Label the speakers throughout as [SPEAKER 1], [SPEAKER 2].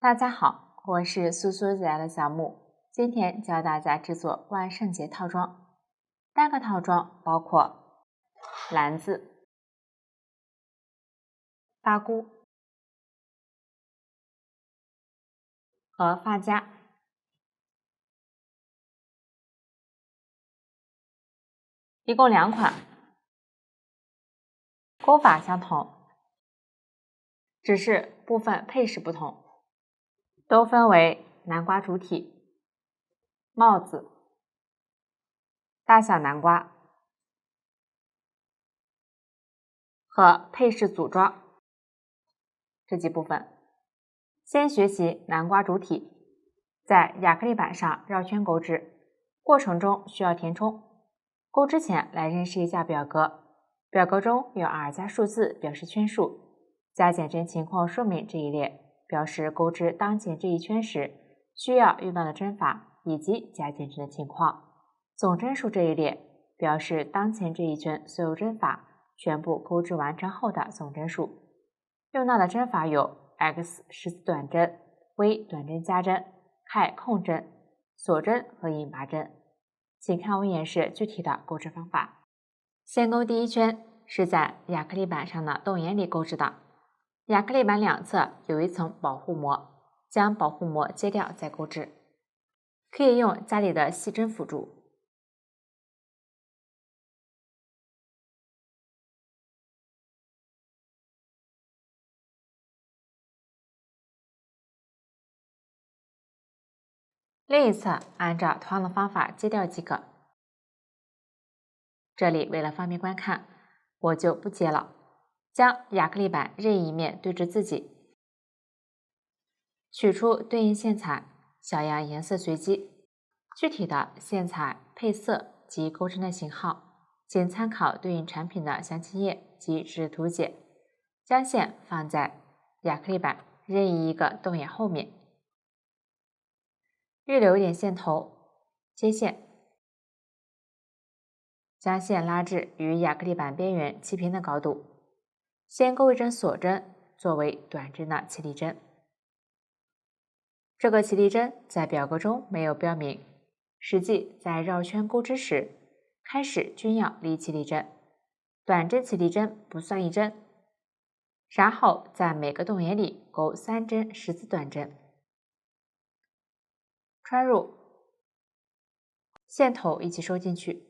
[SPEAKER 1] 大家好，我是苏苏姐的小木，今天教大家制作万圣节套装。单个套装包括篮子、发箍和发夹，一共2款，钩法相同，只是部分配饰不同，都分为南瓜主体、帽子、大小南瓜和配饰组装这几部分。先学习南瓜主体，在亚克力板上绕圈钩织，过程中需要填充。钩之前来认识一下表格，表格中有R加数字表示圈数，加减针情况说明这一列表示钩织当前这一圈时需要用到的针法以及加减针的情况。总针数这一列表示当前这一圈所有针法全部钩织完成后的总针数。用到的针法有 X 十字短针、V 短针加针、揩空针、锁针和引拔针。请看我演示具体的钩织方法。先钩第一圈是在亚克力板上的洞眼里钩织的。亚克力板两侧有一层保护膜，将保护膜揭掉再钩织。可以用家里的细针辅助。另一侧按照同样的方法揭掉即可。这里为了方便观看，我就不揭了。将亚克力板任意一面对着自己，取出对应线材，小样颜色随机。具体的线材、配色及钩针的型号，请参考对应产品的详情页及指示图解。将线放在亚克力板任意一个洞眼后面，预留一点线头，接线，将线拉至与亚克力板边缘齐平的高度。先钩一针锁针作为短针的起立针。这个起立针在表格中没有标明，实际在绕圈钩织时，开始均要立起立针，短针起立针不算一针。然后在每个洞眼里钩3针十字短针，穿入，线头一起收进去，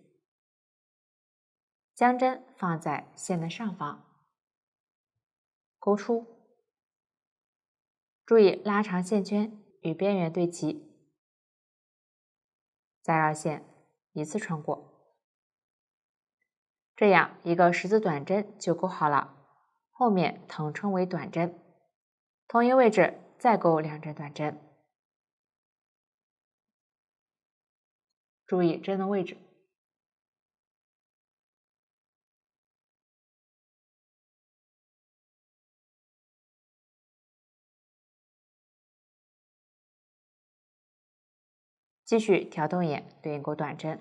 [SPEAKER 1] 将针放在线的上方，钩出，注意拉长线圈与边缘对齐，再绕线一次穿过，这样一个十字短针就钩好了，后面统称为短针。同一位置再钩2针短针，注意针的位置。继续调洞眼对应钩短针。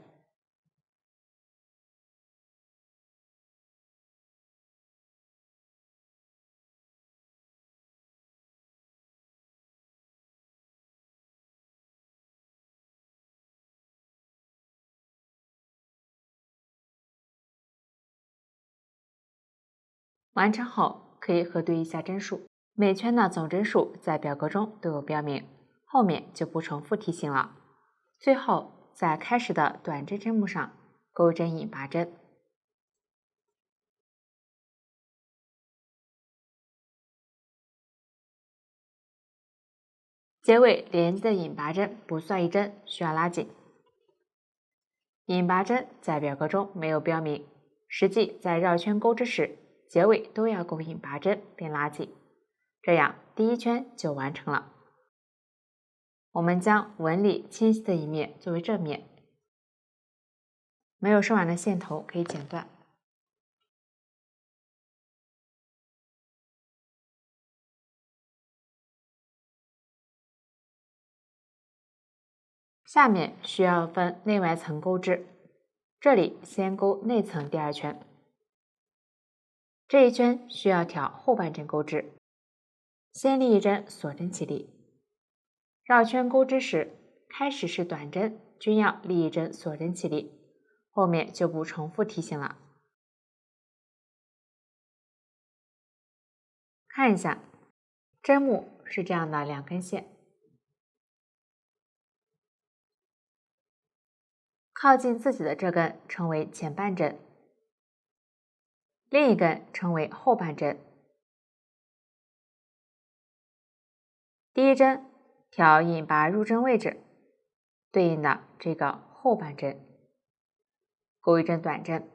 [SPEAKER 1] 完成后可以核对一下针数，每圈的总针数在表格中都有标明，后面就不重复提醒了。最后在开始的短针针目上钩针引拔针，结尾连接的引拔针不算一针，需要拉紧。引拔针在表格中没有标明，实际在绕圈钩织时，结尾都要钩引拔针并拉紧，这样第一圈就完成了。我们将纹理清晰的一面作为正面，没有收完的线头可以剪断。下面需要分内外层钩织，这里先钩内层第2圈，这一圈需要调后半针钩织。先立一针锁针起立，绕圈钩织时，开始是短针，均要立一针锁针起立，后面就不重复提醒了。看一下，针目是这样的2根线，靠近自己的这根称为前半针，另一根称为后半针。第一针调引拔入针位置，对应的这个后半针，钩一针短针。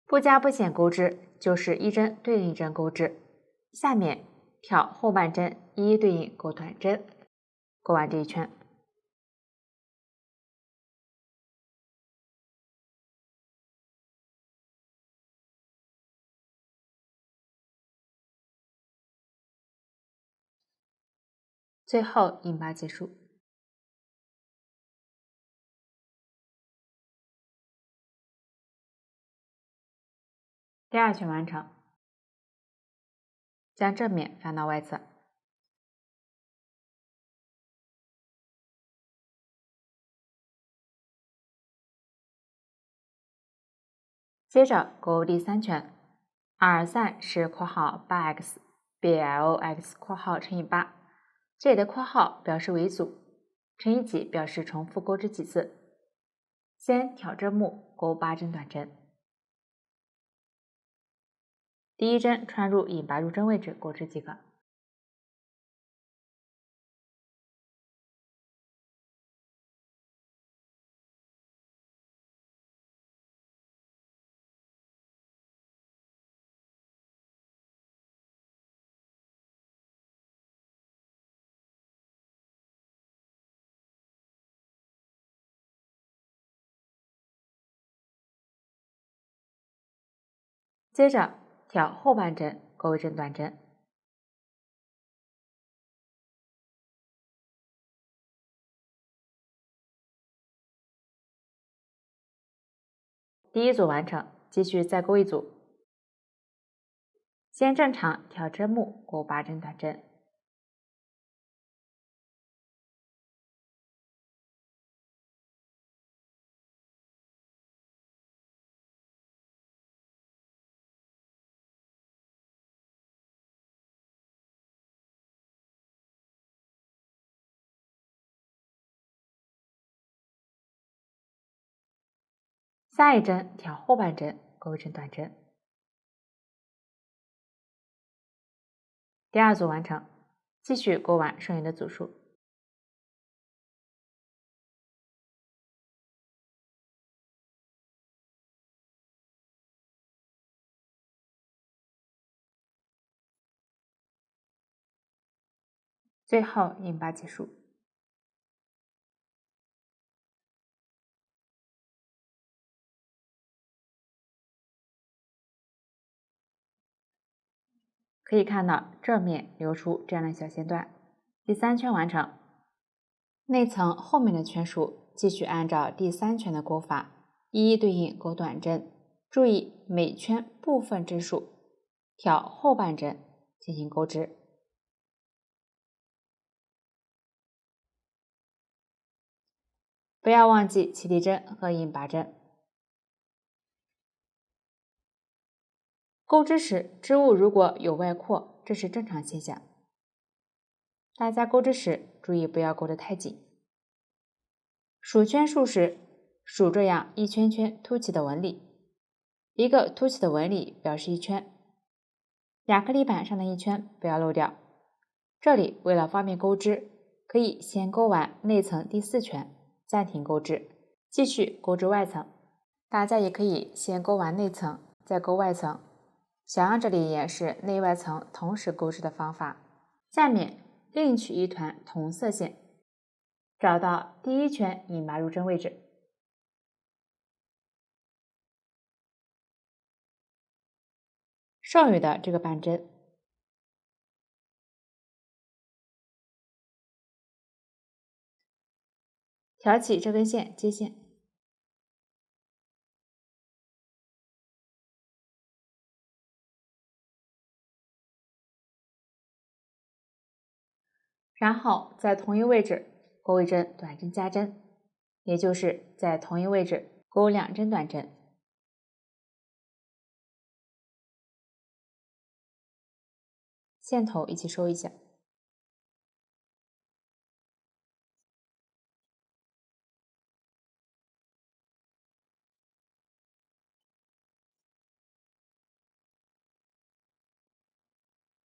[SPEAKER 1] 不加不减钩织就是一针对应一针钩织，下面挑后半针一一对应钩短针，钩完这一圈。最后引拔结束。第2圈完成，将正面翻到外侧，接着钩第3圈，23是括号 8x BLX 括号乘以8，这里的括号表示为组，乘以几表示重复钩织几次。先挑针目钩8针短针，第一针穿入引拔入针位置钩织即可。接着挑后半针钩一针短针，第一组完成，继续再钩一组。先正常挑针目钩8针短针，下一针挑后半针钩一针短针。第2组完成，继续钩完剩余的组数。最后引拔结束。可以看到正面留出这样的小线段。第3圈完成，内层后面的圈数继续按照第3圈的钩法一一对应钩短针，注意每圈部分针数，挑后半针进行钩织。不要忘记起立针和引拔针。钩织时织物如果有外扩，这是正常现象。大家钩织时注意不要钩得太紧。数圈数时，数这样一圈圈凸起的纹理，一个凸起的纹理表示一圈，亚克力板上的一圈不要漏掉。这里为了方便钩织，可以先钩完内层第4圈，暂停钩织，继续钩织外层。大家也可以先钩完内层，再钩外层。小样这里也是内外层同时钩织的方法。下面另取一团同色线，找到第1圈引拔入针位置，剩余的这个半针挑起这根线接线，然后在同一位置钩一针短针加针，也就是在同一位置钩2针短针。线头一起收一下。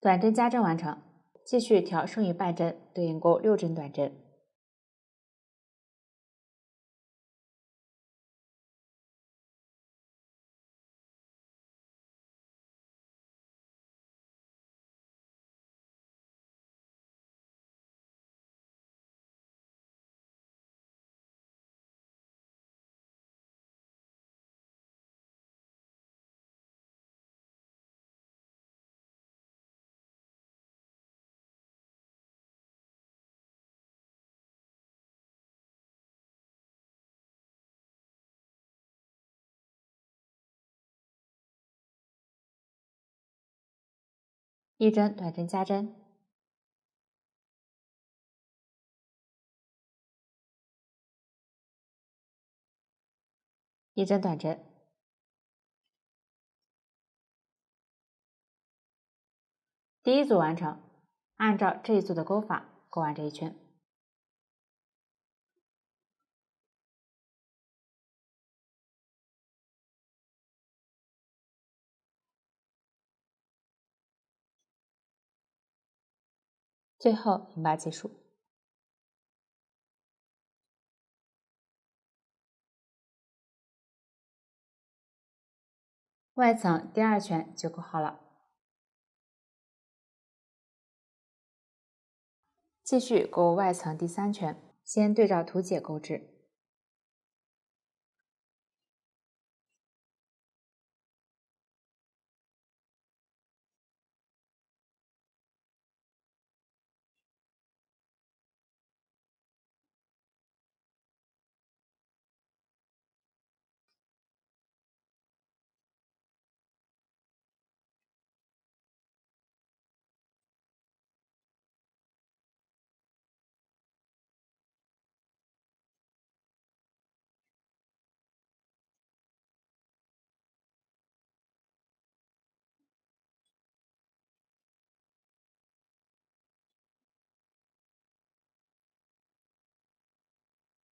[SPEAKER 1] 短针加针完成，继续调剩余半针，对应钩6针短针。1针短针加针，1针短针。第一组完成，按照这一组的钩法钩完这一圈。最后引拔结束。外层第2圈就钩好了。继续钩外层第3圈，先对照图解钩制。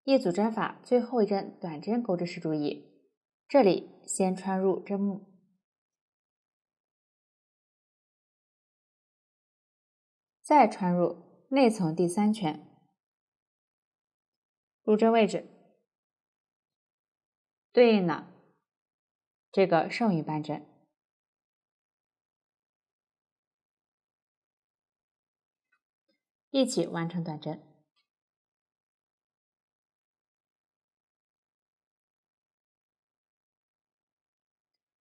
[SPEAKER 1] 一组针法最后一针短针钩制时注意，这里先穿入针目，再穿入内层第3圈，入针位置对应了这个剩余半针，一起完成短针。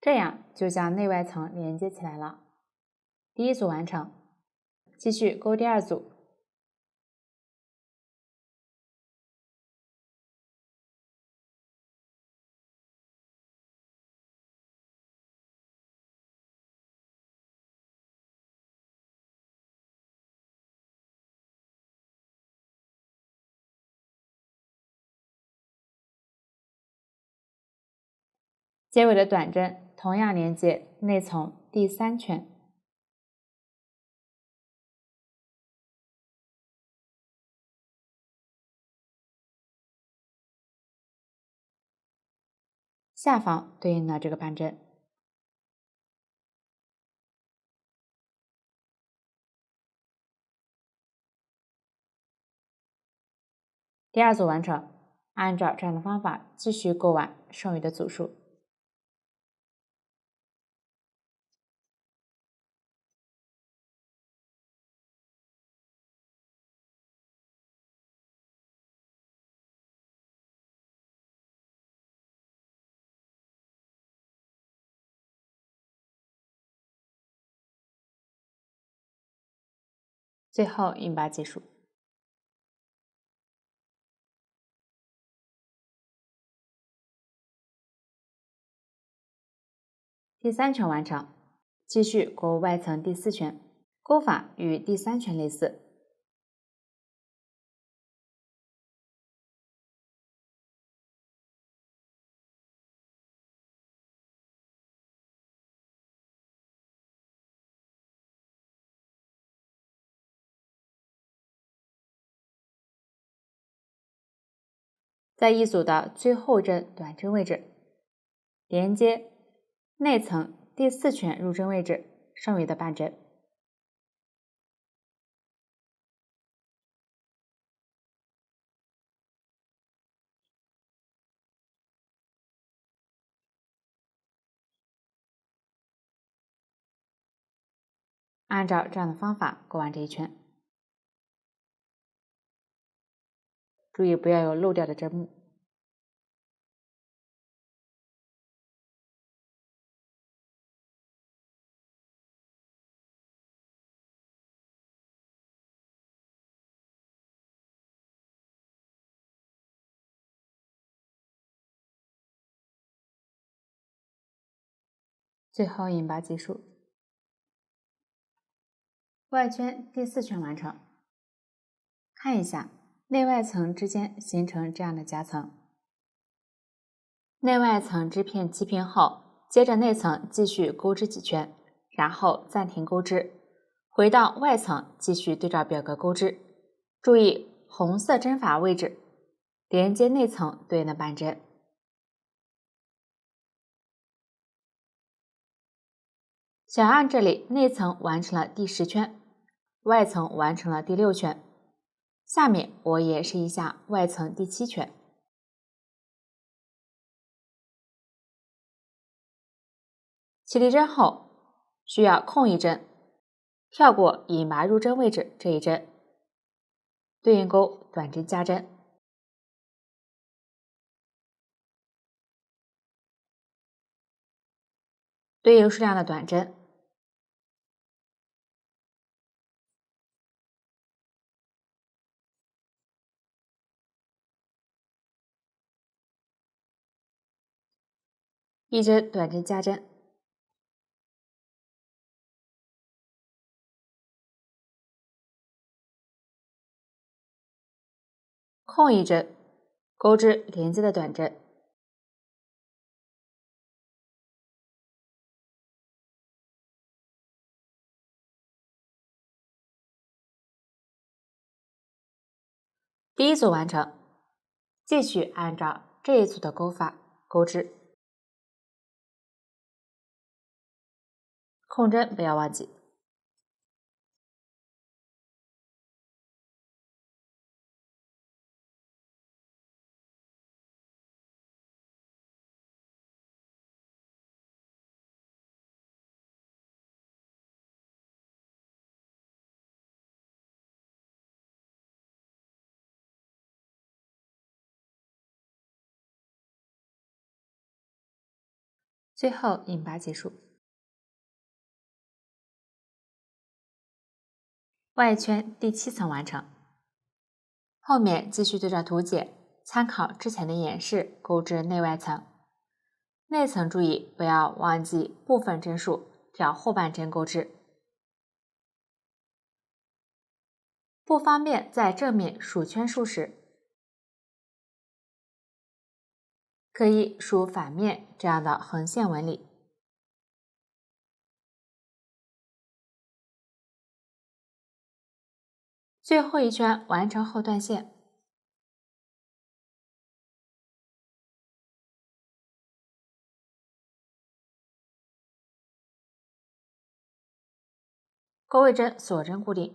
[SPEAKER 1] 这样就将内外层连接起来了。第一组完成，继续钩第2组。结尾的短针同样连接内层第3圈，下方对应的这个半针。第2组完成，按照这样的方法继续钩完剩余的组数。最后引拔结束。第3圈完成，继续勾外层第4圈，勾法与第3圈类似。在一组的最后针短针位置，连接内层第4圈入针位置剩余的半针。按照这样的方法勾完这一圈，注意不要有漏掉的针目。最后引拔结束，外圈第4圈完成。看一下内外层之间形成这样的夹层，内外层织片齐平后，接着内层继续钩织几圈，然后暂停钩织，回到外层继续对照表格钩织。注意红色针法位置，连接内层对应的半针。小按这里内层完成了第10圈，外层完成了第6圈，下面我演示一下外层第7圈。起立针后需要空一针，跳过引拔入针位置这一针，对应钩短针加针。对应数量的短针。一针短针加针，空一针，钩织连接的短针。第一组完成，继续按照这一组的钩法钩织，空针不要忘记。最后引拔结束，外圈第7层完成。后面继续对照图解，参考之前的演示钩织内外层。内层注意不要忘记部分针数挑后半针钩织，不方便在正面数圈数时，可以数反面这样的横线纹理。最后一圈完成后断线，钩尾针锁针固定，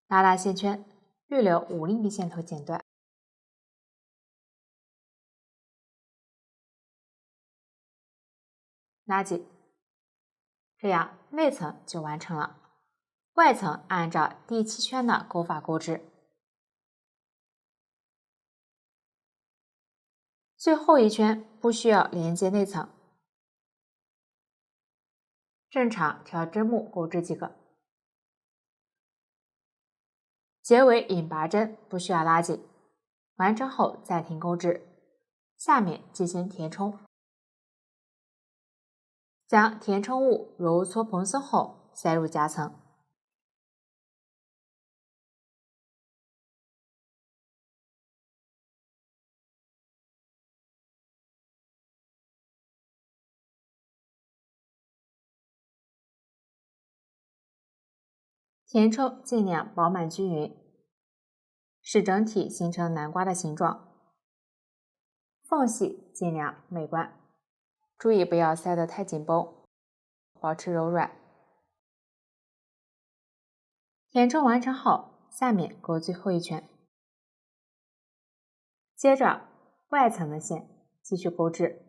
[SPEAKER 1] 拉大线圈，预留5厘米线头剪断，拉紧，这样内层就完成了。外层按照第7圈的钩法钩织，最后一圈不需要连接内层，正常调针目钩织即可。结尾引拔针不需要拉紧，完成后暂停钩织，下面进行填充。将填充物揉搓蓬松后塞入夹层。填充尽量饱满均匀，使整体形成南瓜的形状，缝隙尽量美观，注意不要塞得太紧绷，保持柔软。填充完成后，下面勾最后一圈，接着外层的线继续勾制，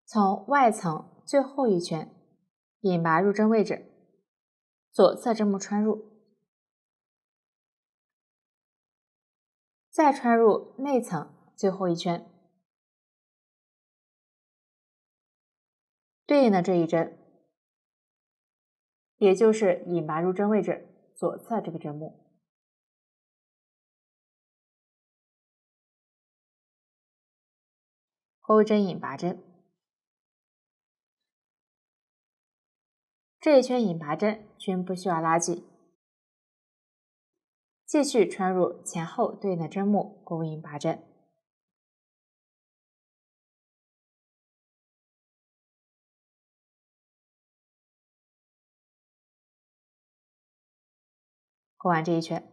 [SPEAKER 1] 从外层最后一圈引拔入针位置，左侧针目穿入，再穿入内层最后一圈，对应的这一针，也就是引拔入针位置左侧这个针目。钩针引拔针，这一圈引拔针均不需要拉紧，继续穿入前后对应的针目钩引拔针。钩完这一圈，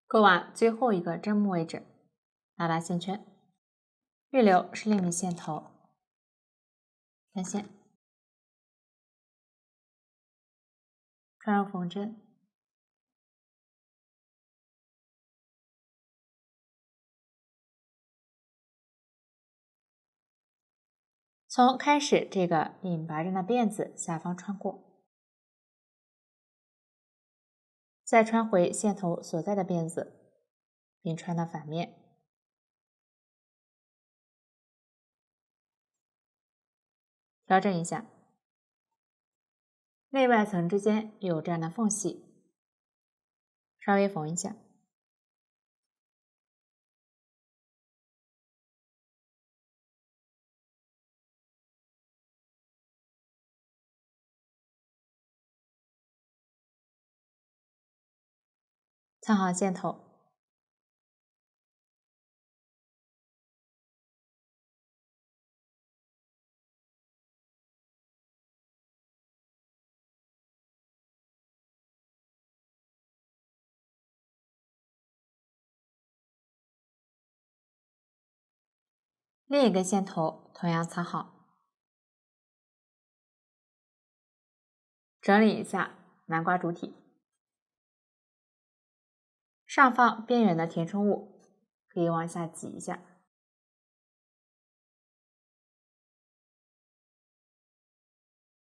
[SPEAKER 1] 钩完最后一个针目位置，拉拉线圈，预留10厘米线头，穿线，穿入缝针，从开始这个引拔针的辫子下方穿过，再穿回线头所在的辫子，并穿到反面。调整一下，内外层之间有这样的缝隙，稍微缝一下。藏好线头，另一根线头同样藏好。整理一下南瓜主体，上方边缘的填充物可以往下挤一下，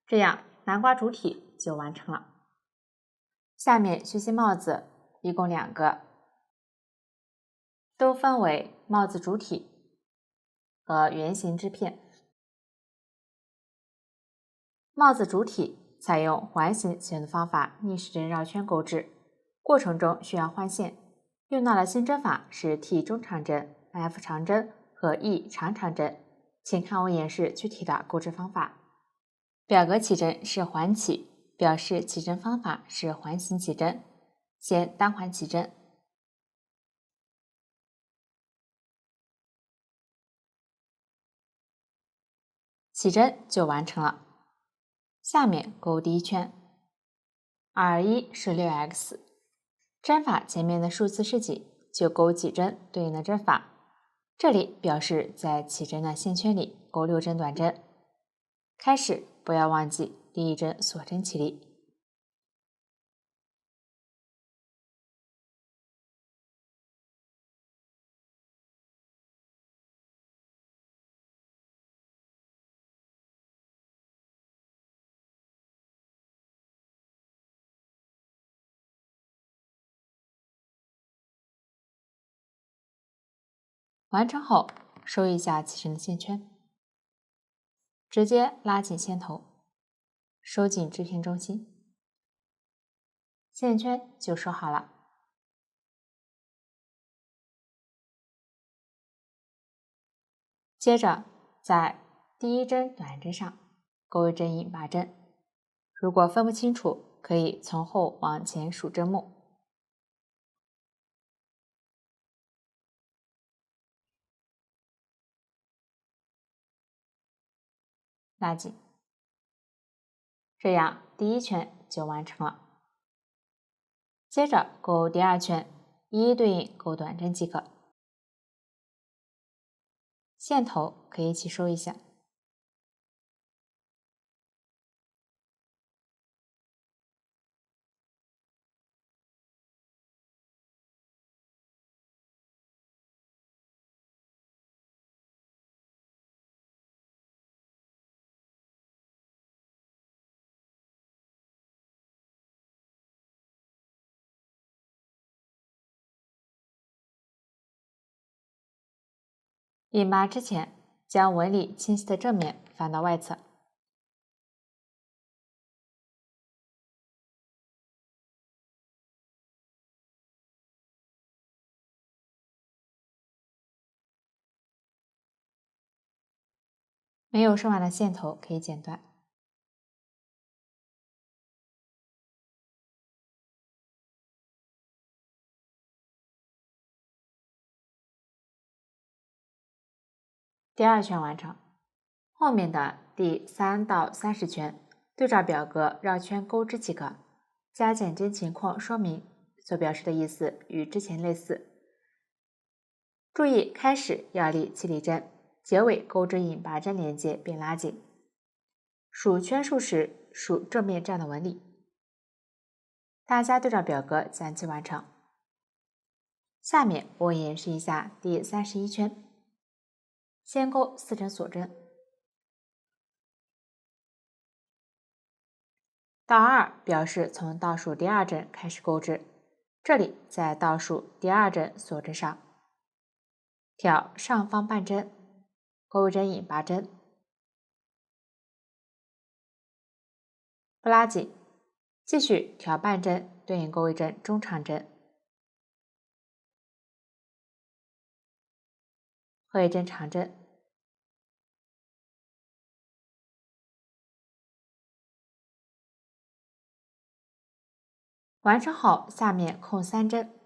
[SPEAKER 1] 这样南瓜主体就完成了。下面学习帽子一共2个，都分为帽子主体和圆形织片。帽子主体采用环形写的方法逆时针绕圈钩制，过程中需要换线，用到的新针法是 T 中长针、F 长针和 E 长长针。请看我演示具体的钩制方法。表格起针是环起，表示起针方法是环形起针。先单环起针，起针就完成了。下面钩第一圈，21是 6x， 针法前面的数字是几，就钩几针对应的针法。这里表示在起针的线圈里钩6针短针。开始不要忘记第一针锁针起立。完成后，收一下起身的线圈，直接拉紧线头，收紧织品中心，线圈就收好了。接着，在第一针短针上钩一针引拔针，如果分不清楚，可以从后往前数针目。拉紧，这样第一圈就完成了。接着钩第二圈，一一对应钩短针即可。线头可以一起收一下。引拔之前，将纹理清晰的正面翻到外侧。没有收完的线头可以剪断。第二圈完成，后面的第3到30圈，对照表格绕圈钩织即可。加减针情况说明所表示的意思与之前类似。注意开始要立起立针，结尾钩织引拔针连接并拉紧。数圈数时数正面站的纹理。大家对照表格将其完成。下面我演示一下第31圈。先钩4针锁针，倒2表示从倒数第2针开始钩织，这里在倒数第2针锁针上挑上方半针，钩一针引拔针，不拉紧，继续挑半针，对应钩一针中长针，合一针长针。完成后，下面空3针，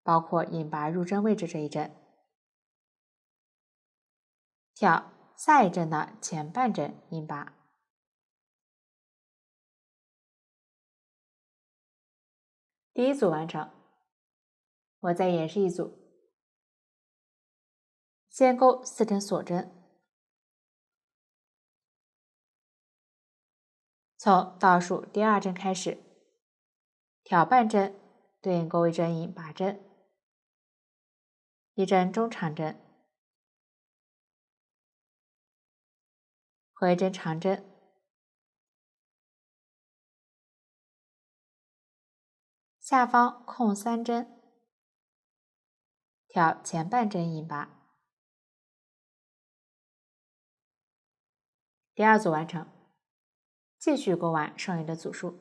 [SPEAKER 1] 包括引拔入针位置这一针，挑下一针的前半针引拔。第一组完成，我再演示一组。先钩4针锁针，从倒数第2针开始，挑半针，对应钩一针引拔针，一针中长针，合一针长针，下方空3针，挑前半针引拔。第二组完成，继续钩完剩余的组数。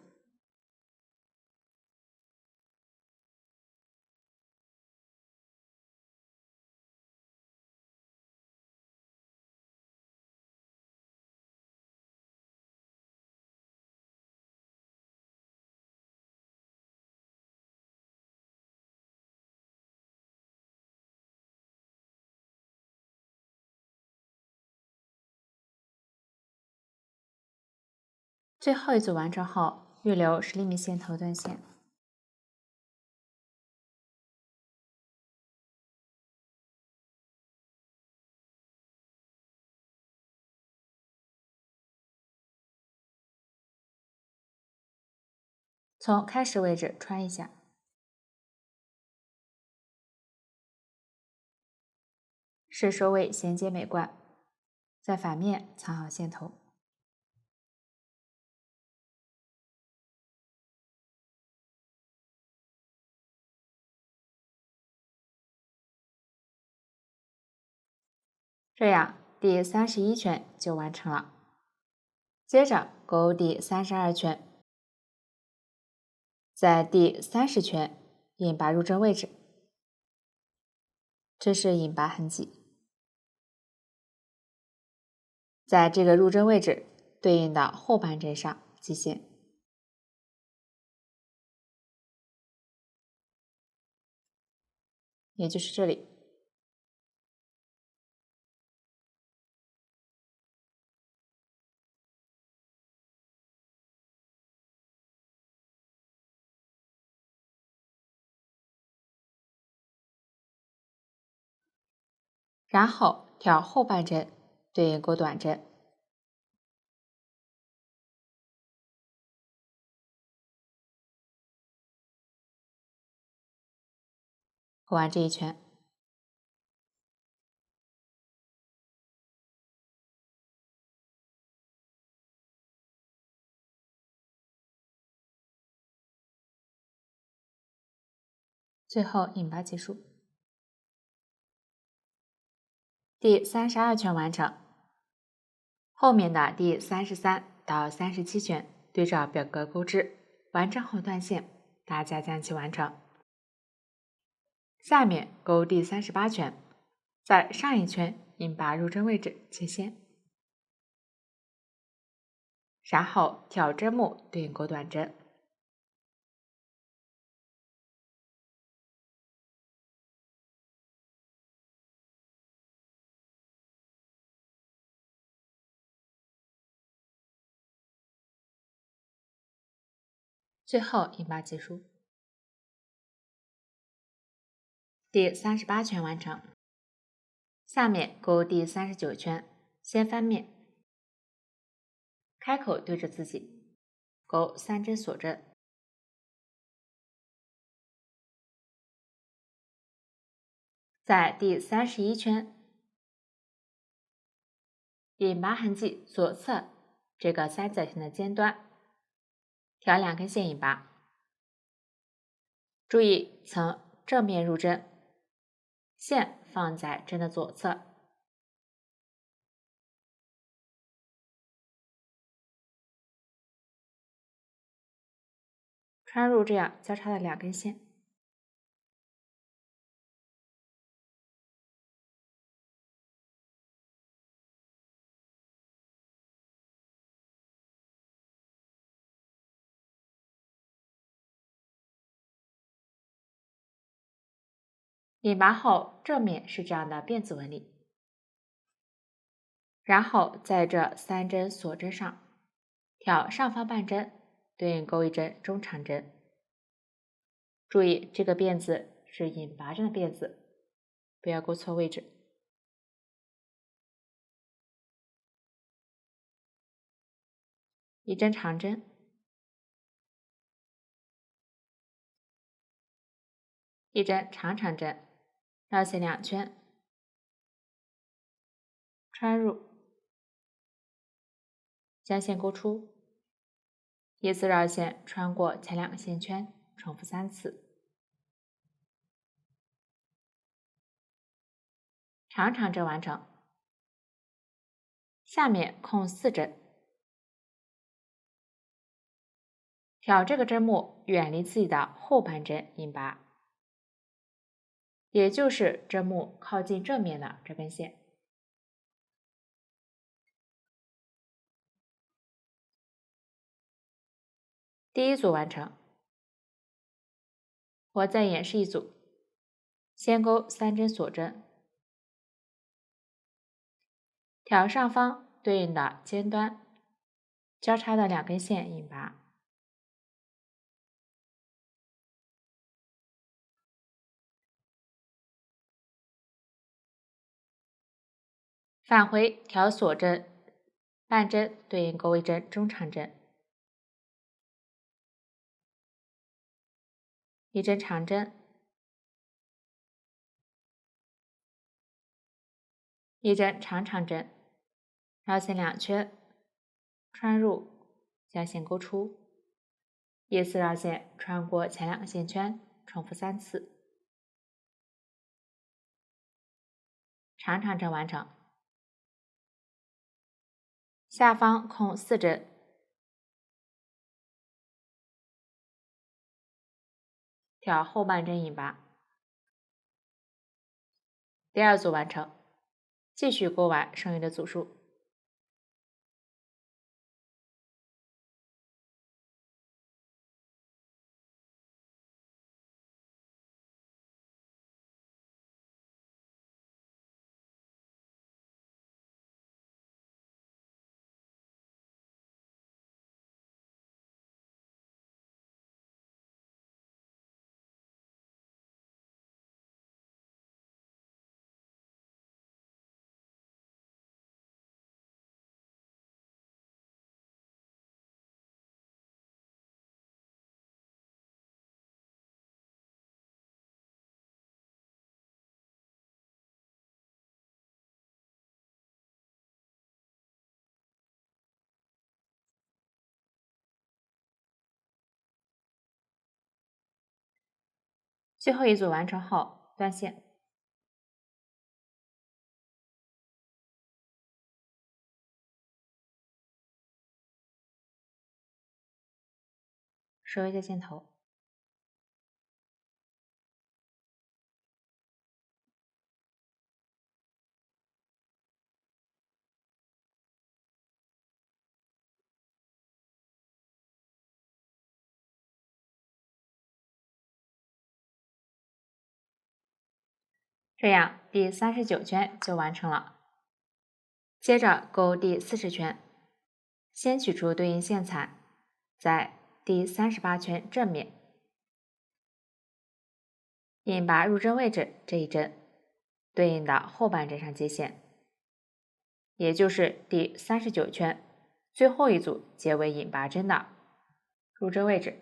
[SPEAKER 1] 最后一组完成后，预留10厘米线头断线。从开始位置穿一下，使收尾衔接美观。在反面藏好线头。这样第31圈就完成了。接着勾第32圈，在第30圈引拔入针位置，这是引拔痕迹。在这个入针位置对应的后半针上系线，也就是这里。然后挑后半针对应钩短针，钩完这一圈。最后引拔结束。第32圈完成，后面的第33到37圈对照表格钩织，完成后断线，大家将其完成。下面钩第38圈，在上一圈引拔入针位置切线，然后挑针目对应钩短针，最后引拔结束。第38圈完成，下面钩第39圈，先翻面，开口对着自己，钩3针锁针，在第31圈引拔痕迹左侧这个三角形的尖端，挑2根线引拔，注意从正面入针，线放在针的左侧，穿入这样交叉的2根线，引拔后正面是这样的辫子纹理，然后在这3针锁针上挑上方半针对应钩1针中长针，注意这个辫子是引拔针的辫子，不要勾错位置。1针长针，一针长长针，绕线2圈，穿入，将线勾出，依次绕线穿过前2个线圈，重复3次。长长针完成，下面空4针，挑这个针目远离自己的后半针引拔，也就是针目靠近正面的这根线。第一组完成，我再演示一组，先钩3针锁针，挑上方对应的尖端交叉的2根线引拔，返回挑锁针半针对应钩1针中长针，1针长针，1针长长针，绕线2圈，穿入，将线勾出，依次绕线穿过前2个线圈，重复3次。长长针完成，下方空4针，挑后半针引拔。第2组完成，继续钩完剩余的组数。最后一组完成后，断线。收一下线头。这样第39圈就完成了。接着钩第40圈，先取出对应线材，在第38圈正面引拔入针位置这一针，对应的后半针上接线，也就是第39圈最后一组结为引拔针的入针位置，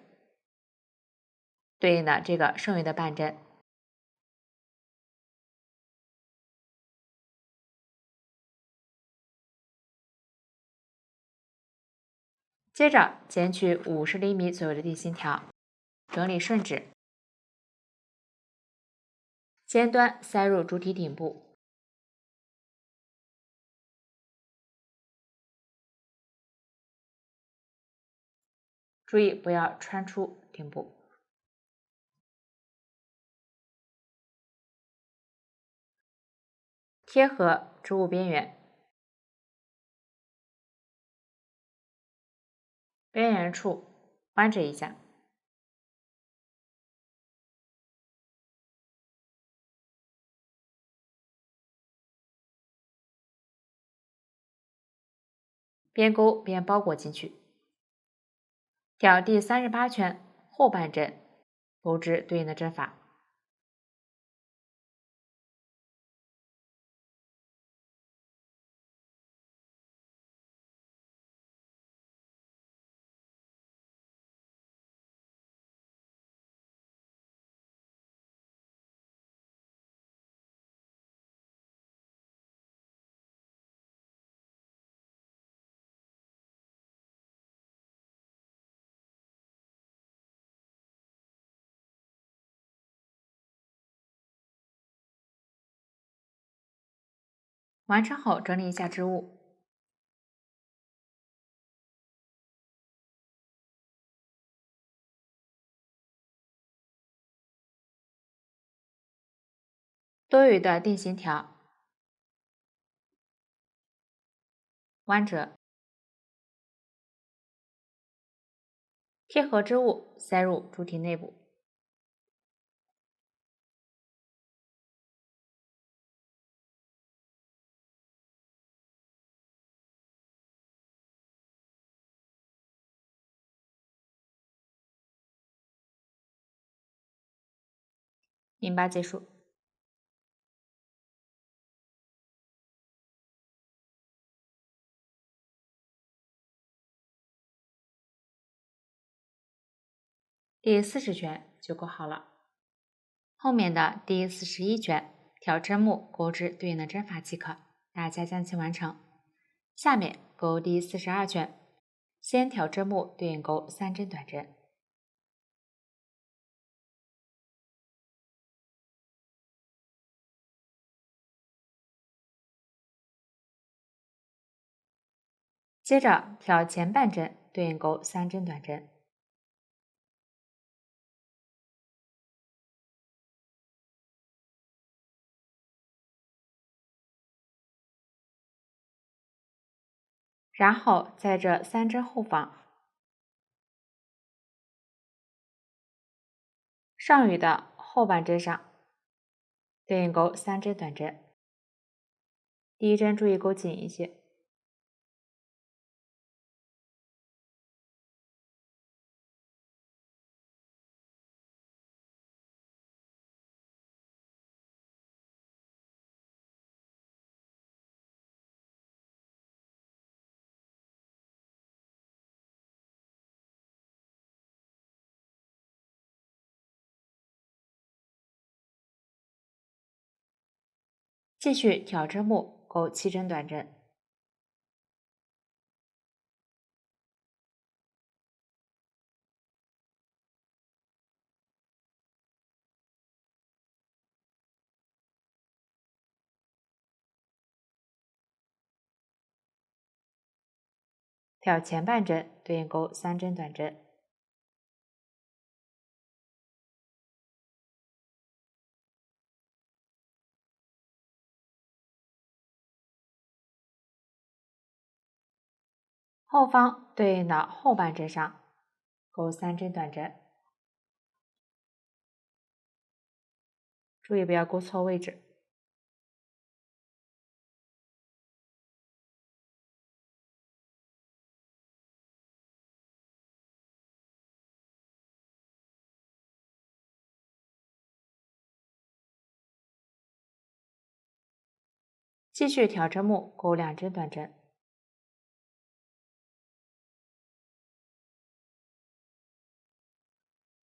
[SPEAKER 1] 对应的这个剩余的半针。接着剪取50厘米左右的地心条，整理顺指，尖端塞入主体顶部，注意不要穿出顶部。贴合织物边缘，边缘处弯折一下，边钩边包裹进去。挑第38圈后半针，钩织对应的针法。完成后整理一下织物。多余的定型条弯折，贴合织物塞入主体内部。引拔结束。第40圈就钩好了。后面的第41圈挑针目钩织对应的针法即可，大家将其完成。下面钩第42圈，先挑针目对应钩3针短针。接着挑前半针对应钩3针短针，然后在这3针后方上隅的后半针上对应钩3针短针，第一针注意钩紧一些，继续挑针目钩7针短针，挑前半针对应钩3针短针，后方对应的后半针上钩3针短针，注意不要钩错位置。继续挑针目钩2针短针，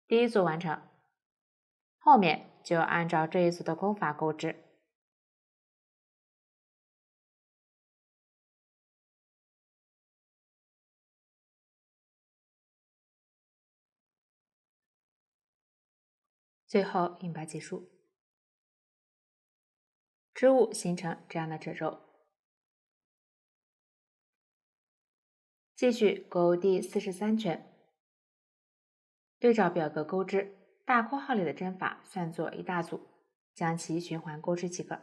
[SPEAKER 1] 第一组完成，后面就按照这一组的钩法钩织。最后引拔结束，织物形成这样的褶皱。继续钩第43圈，对照表格钩织，大括号里的针法算作一大组，将其循环钩织即可。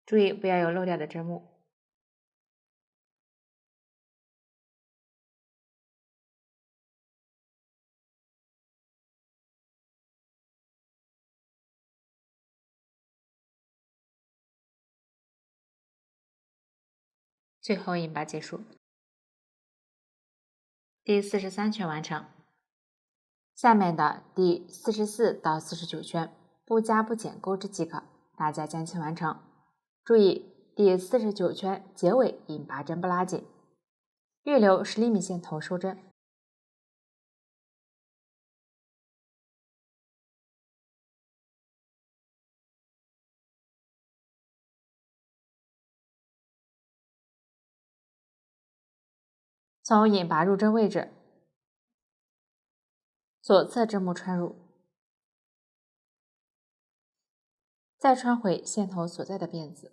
[SPEAKER 1] 注意不要有漏掉的针目。最后引拔结束，第43圈完成。下面的第44到49圈不加不减钩织即可，大家将其完成。注意第49圈结尾引拔针不拉紧，预留10厘米线头收针。从引拔入针位置左侧针目穿入，再穿回线头所在的辫子，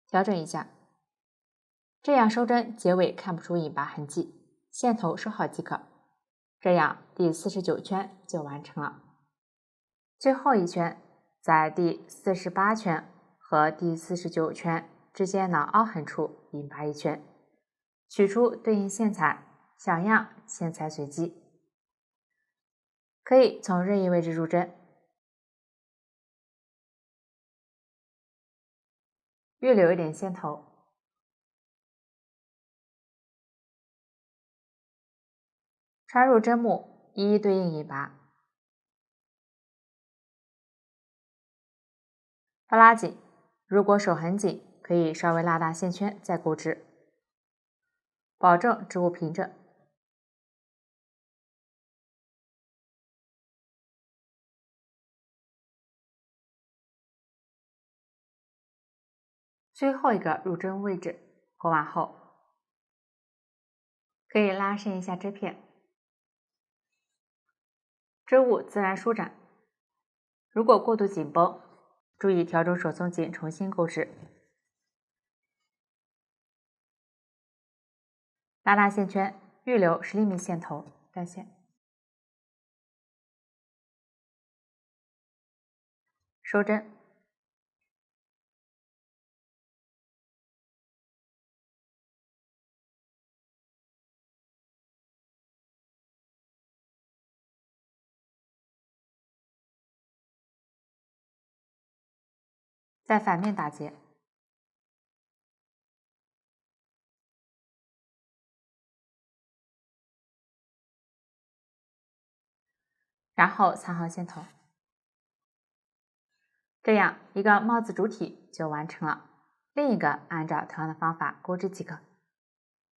[SPEAKER 1] 调整一下，这样收针结尾看不出引拔痕迹，线头收好即可。这样第49圈就完成了。最后一圈在第48圈和第49圈之间的凹痕处引拔一圈，取出对应线材，小样线材随机，可以从任意位置入针，预留一点线头，穿入针目，一一对应引拔，不拉紧，如果手很紧，可以稍微拉大线圈再钩织，保证织物平整。最后一个入针位置勾完后，可以拉伸一下织片，织物自然舒展。如果过度紧绷，注意调整手松紧，重新钩织。拉大线圈，预留10厘米线头，断线。收针。在反面打结，然后藏好线头。这样一个帽子主体就完成了，另一个按照同样的方法钩织即可。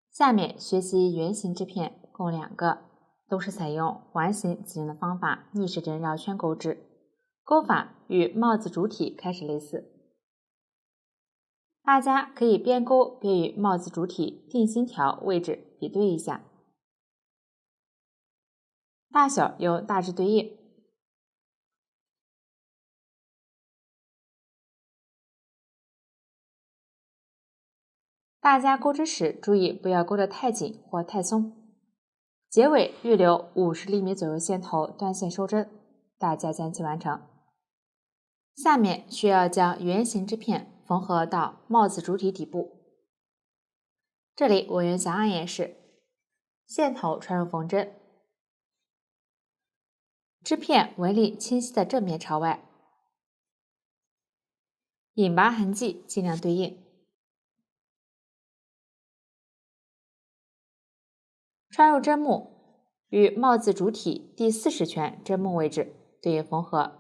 [SPEAKER 1] 下面学习圆形织片共2个，都是采用环形起针的方法逆时针绕圈钩织，钩法与帽子主体开始类似。大家可以边钩边与帽子主体定心条位置比对一下，大小有大致对应。大家钩织时注意不要钩得太紧或太松。结尾预留50厘米左右线头，断线收针，大家将其完成。下面需要将圆形织片缝合到帽子主体底部。这里我用小暗演示，线头穿入缝针，织片纹理清晰的正面朝外，引拔痕迹尽量对应。穿入针目，与帽子主体第40圈针目位置对应缝合，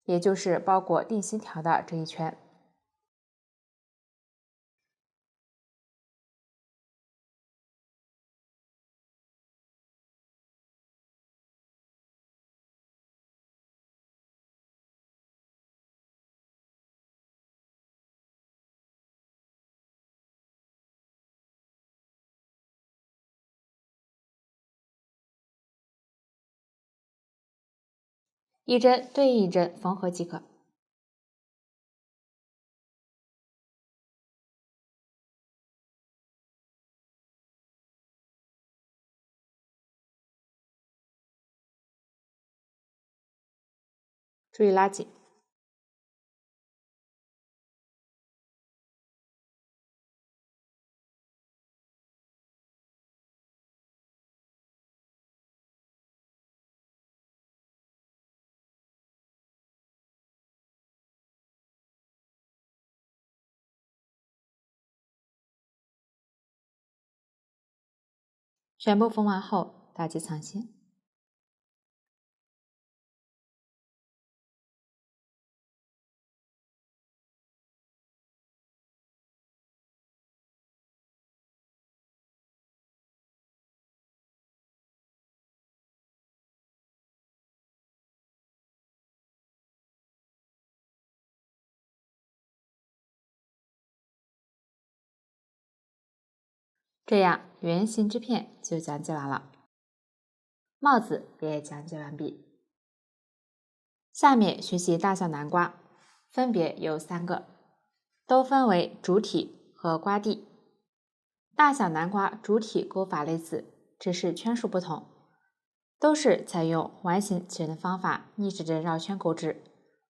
[SPEAKER 1] 也就是包裹定心条的这一圈。一针对应一针缝合即可。注意拉紧。全部缝完后，打结藏线。这样圆形织片就讲解完了，帽子也讲解完毕。下面学习大小南瓜，分别有3个，都分为主体和瓜蒂。大小南瓜主体钩法类似，只是圈数不同，都是采用环形起针的方法逆时针绕圈钩织，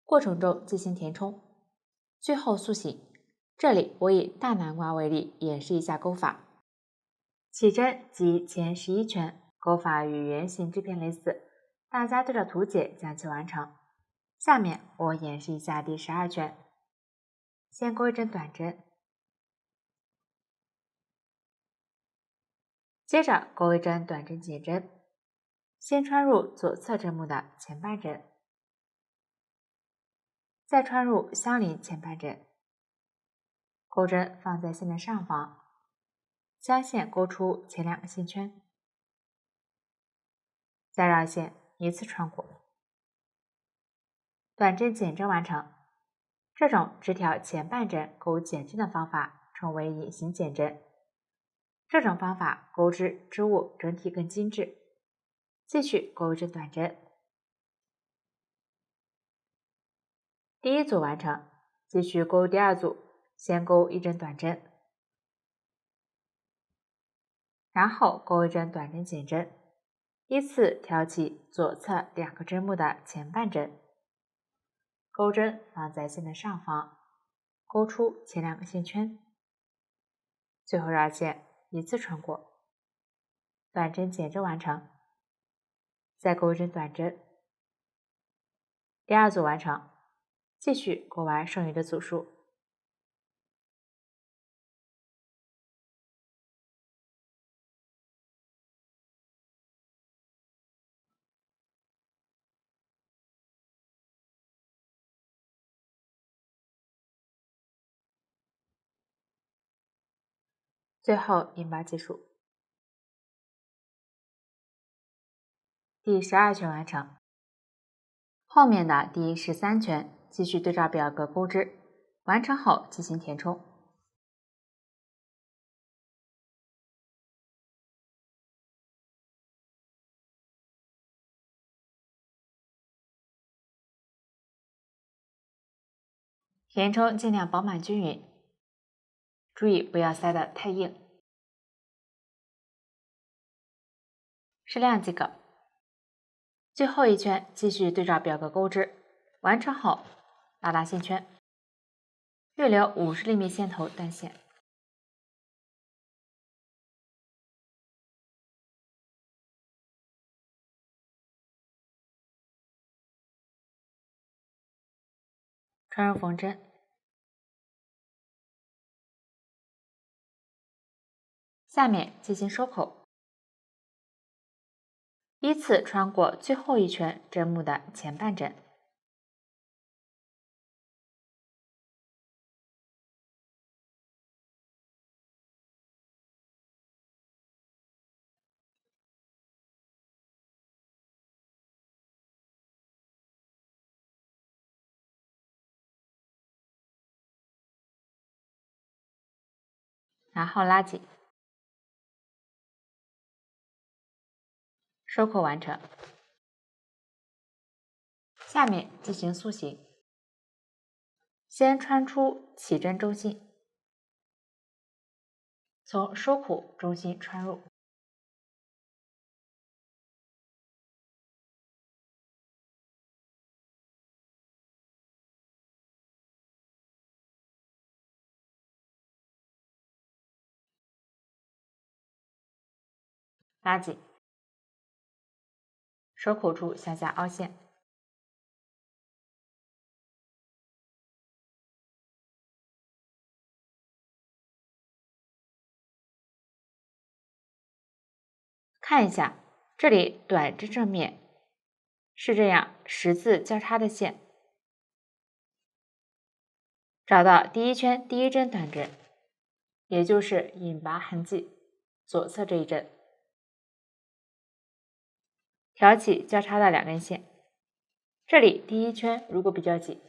[SPEAKER 1] 过程中进行填充，最后塑形。这里我以大南瓜为例，演示一下钩法。起针及前11圈，钩法与圆形织片类似，大家对照图解将其完成。下面我演示一下第12圈，先钩一针短针，接着钩一针短针减针，先穿入左侧针目的前半针，再穿入相邻前半针，钩针放在线的上方，将线钩出前2个线圈，再绕线一次穿过，短针减针完成。这种只挑前半针钩减针的方法称为隐形减针。这种方法钩织织物整体更精致。继续钩一针短针。第一组完成，继续钩第二组，先钩一针短针，然后钩一针短针减针，依次挑起左侧2个针目的前半针，钩针放在线的上方，钩出前2个线圈，最后绕线依次穿过，短针减针完成，再钩一针短针。第二组完成，继续钩完剩余的组数。最后引拔结束。第12圈完成，后面的第13圈继续对照表格钩织，完成后进行填充。填充尽量饱满均匀，注意不要塞得太硬，适量即可。最后一圈继续对照表格钩织，完成后拉大线圈，预留50厘米线头断线。穿入缝针，下面进行收口，依次穿过最后一圈针目的前半针，然后拉紧，收口完成。下面进行塑形，先穿出起针中心，从收口中心穿入，拉紧，收口处向下凹陷，看一下这里短针正面是这样十字交叉的线，找到第一圈第一针短针，也就是引拔痕迹左侧这一针，挑起交叉的2根线，这里第一圈如果比较紧，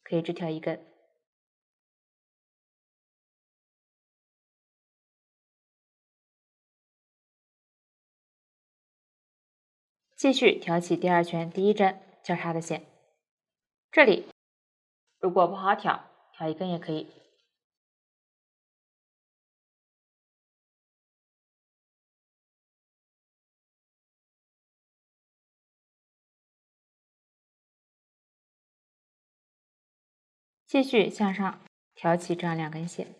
[SPEAKER 1] 可以只挑1根。继续挑起第2圈第一针交叉的线，这里如果不好挑1根也可以。继续向上挑起这样2根线，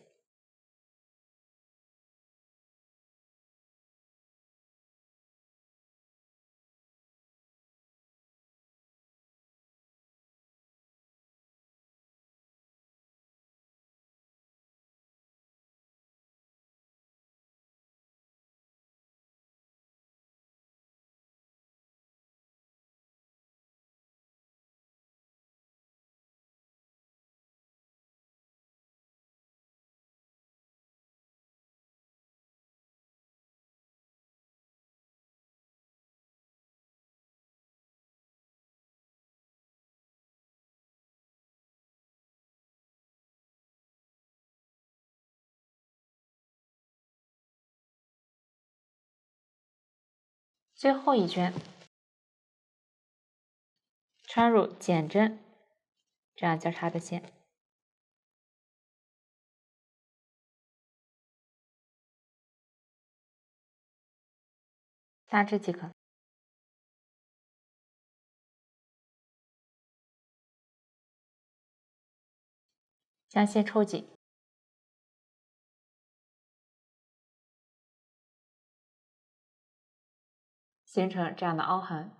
[SPEAKER 1] 最后一圈穿入减针这样交叉的线，大致即可。将线抽紧，形成这样的凹痕。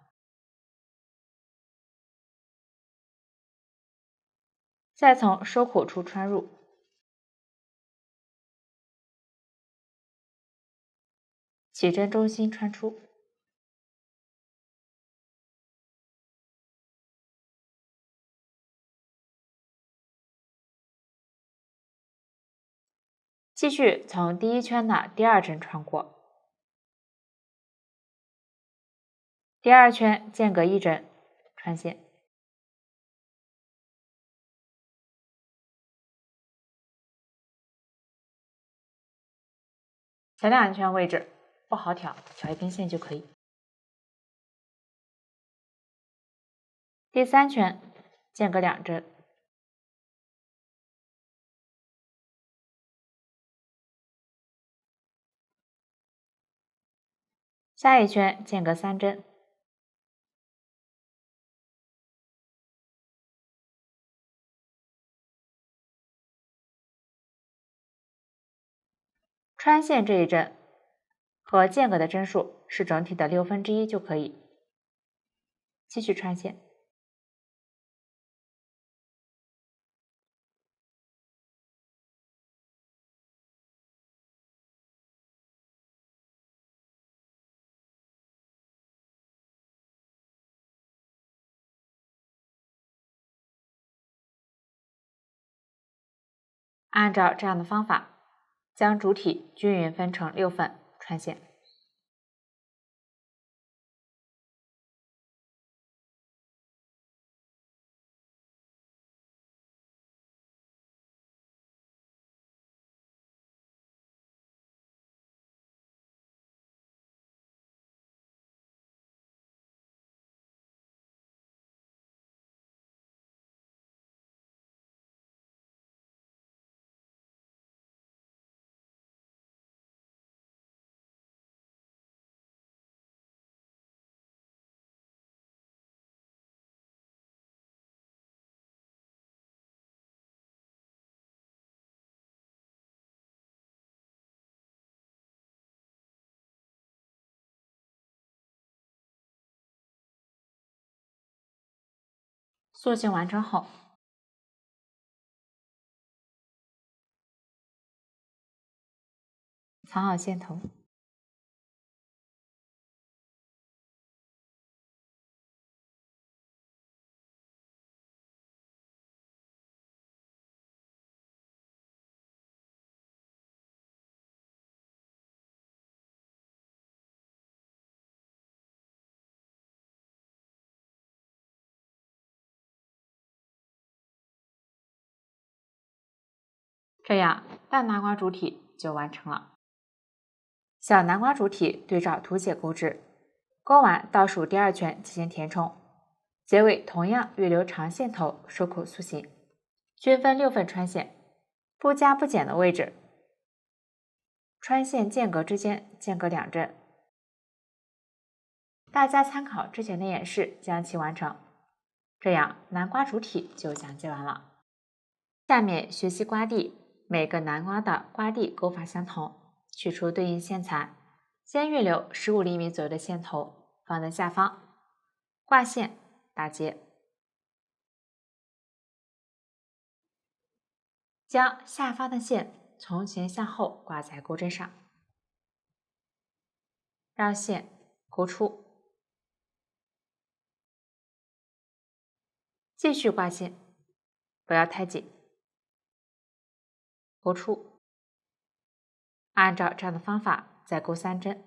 [SPEAKER 1] 再从收口处穿入，起针中心穿出，继续从第一圈的第二针穿过，第二圈间隔一针穿线，前两圈位置不好挑，挑一根线就可以。第三圈间隔2针，下一圈间隔3针，穿线这一针和间隔的针数是整体的1/6就可以。继续穿线，按照这样的方法，将主体均匀分成6份穿线。塑形完成后，藏好线头，这样大南瓜主体就完成了。小南瓜主体对照图解钩织，钩完倒数第2圈进行填充，结尾同样预留长线头收口塑形，均分6份穿线，不加不减的位置，穿线间隔之间间隔2针。大家参考之前的演示将其完成，这样南瓜主体就讲解完了。下面学习瓜地，每个南瓜的瓜地钩法相同，取出对应线材，先预留15厘米左右的线头放在下方，挂线打结，将下方的线从前向后挂在钩针上，让线勾出，继续挂线，不要太紧，勾出，按照这样的方法再钩3针，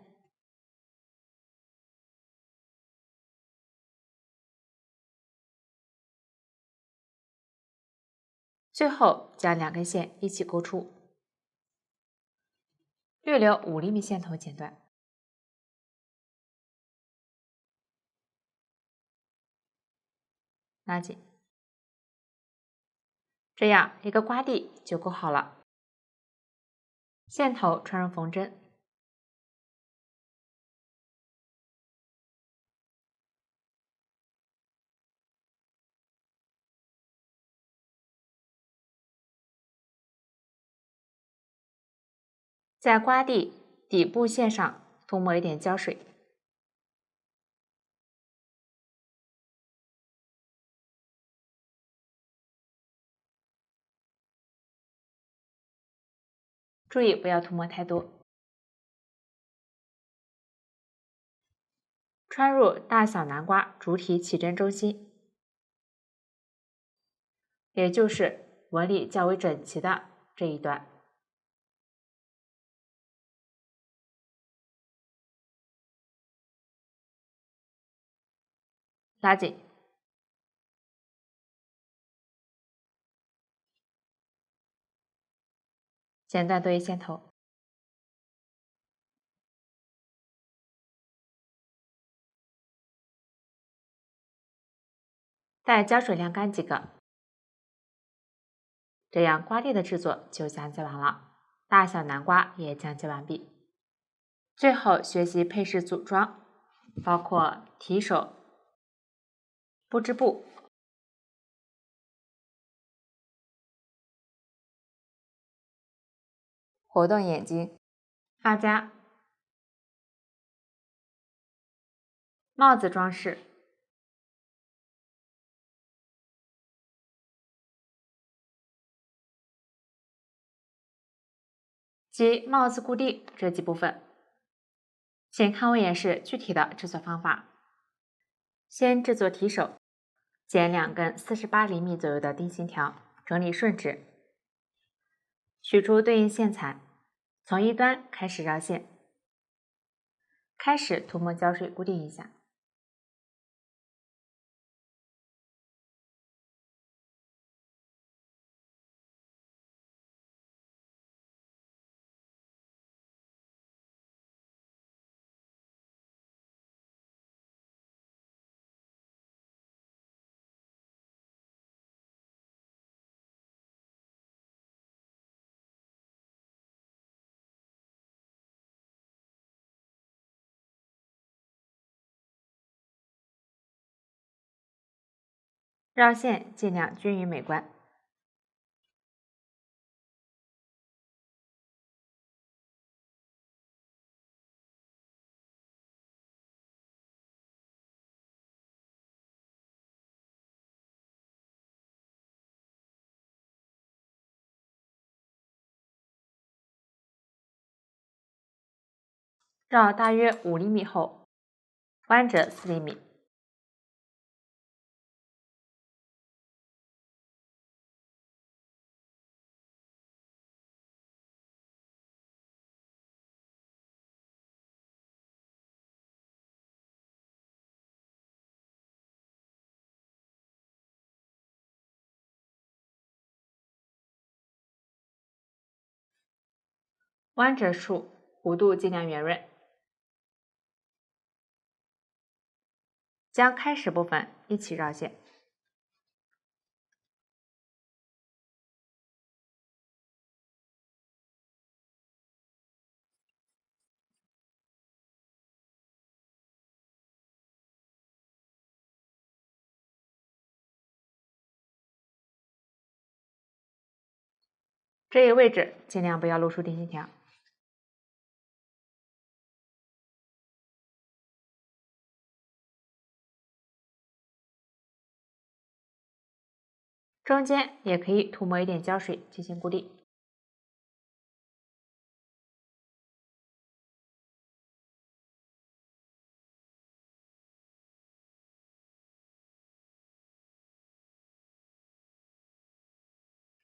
[SPEAKER 1] 最后将2根线一起勾出，预留5厘米线头剪断。拉紧，这样一个刮地就勾好了。线头穿入缝针，在刮地底部线上涂抹一点胶水。注意不要涂抹太多。穿入大小南瓜主体起针中心，也就是纹理较为整齐的这一段。拉紧，剪断多余线头，待胶水晾干即可。这样刮地的制作就讲解完了，大小南瓜也讲解完毕。最后学习配饰组装，包括提手、布织布、活动眼睛、发夹、帽子装饰、及帽子固定这几部分。请看我演示具体的制作方法。先制作提手，剪2根48厘米左右的定型条，整理顺直，取出对应线材，从一端开始绕线，开始涂抹胶水固定一下。绕线尽量均匀美观。绕大约5厘米后，弯折4厘米。弯折处弧度尽量圆润，将开始部分一起绕线。这一位置尽量不要露出定型条。中间也可以涂抹一点胶水进行固定。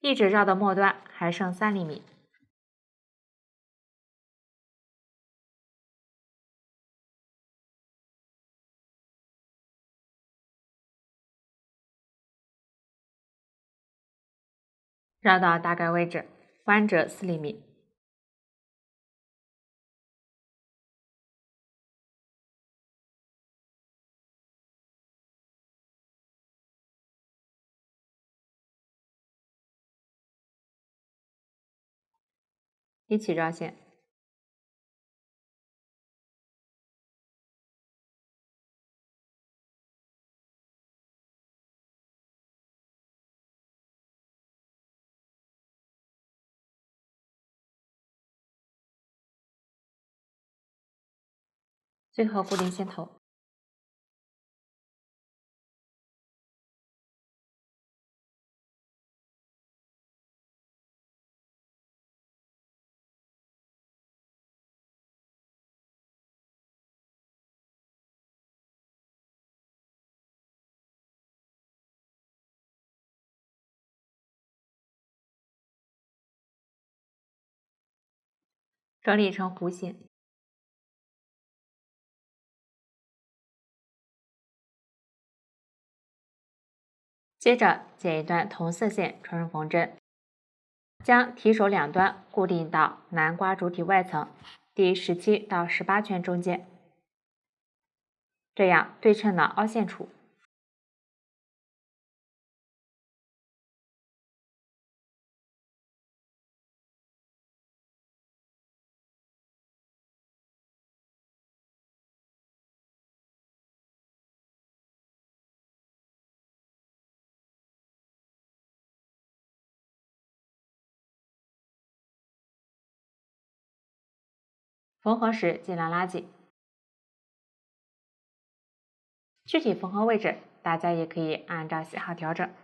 [SPEAKER 1] 一直绕到末端还剩3厘米。绕到大概位置，弯折4厘米。一起绕线。最后固定线头。整理成弧线。接着剪一段同色线穿入缝针，将提手两端固定到南瓜主体外层第17到18圈中间，这样对称了凹陷处。缝合时尽量拉紧。具体缝合位置，大家也可以按照喜好调整。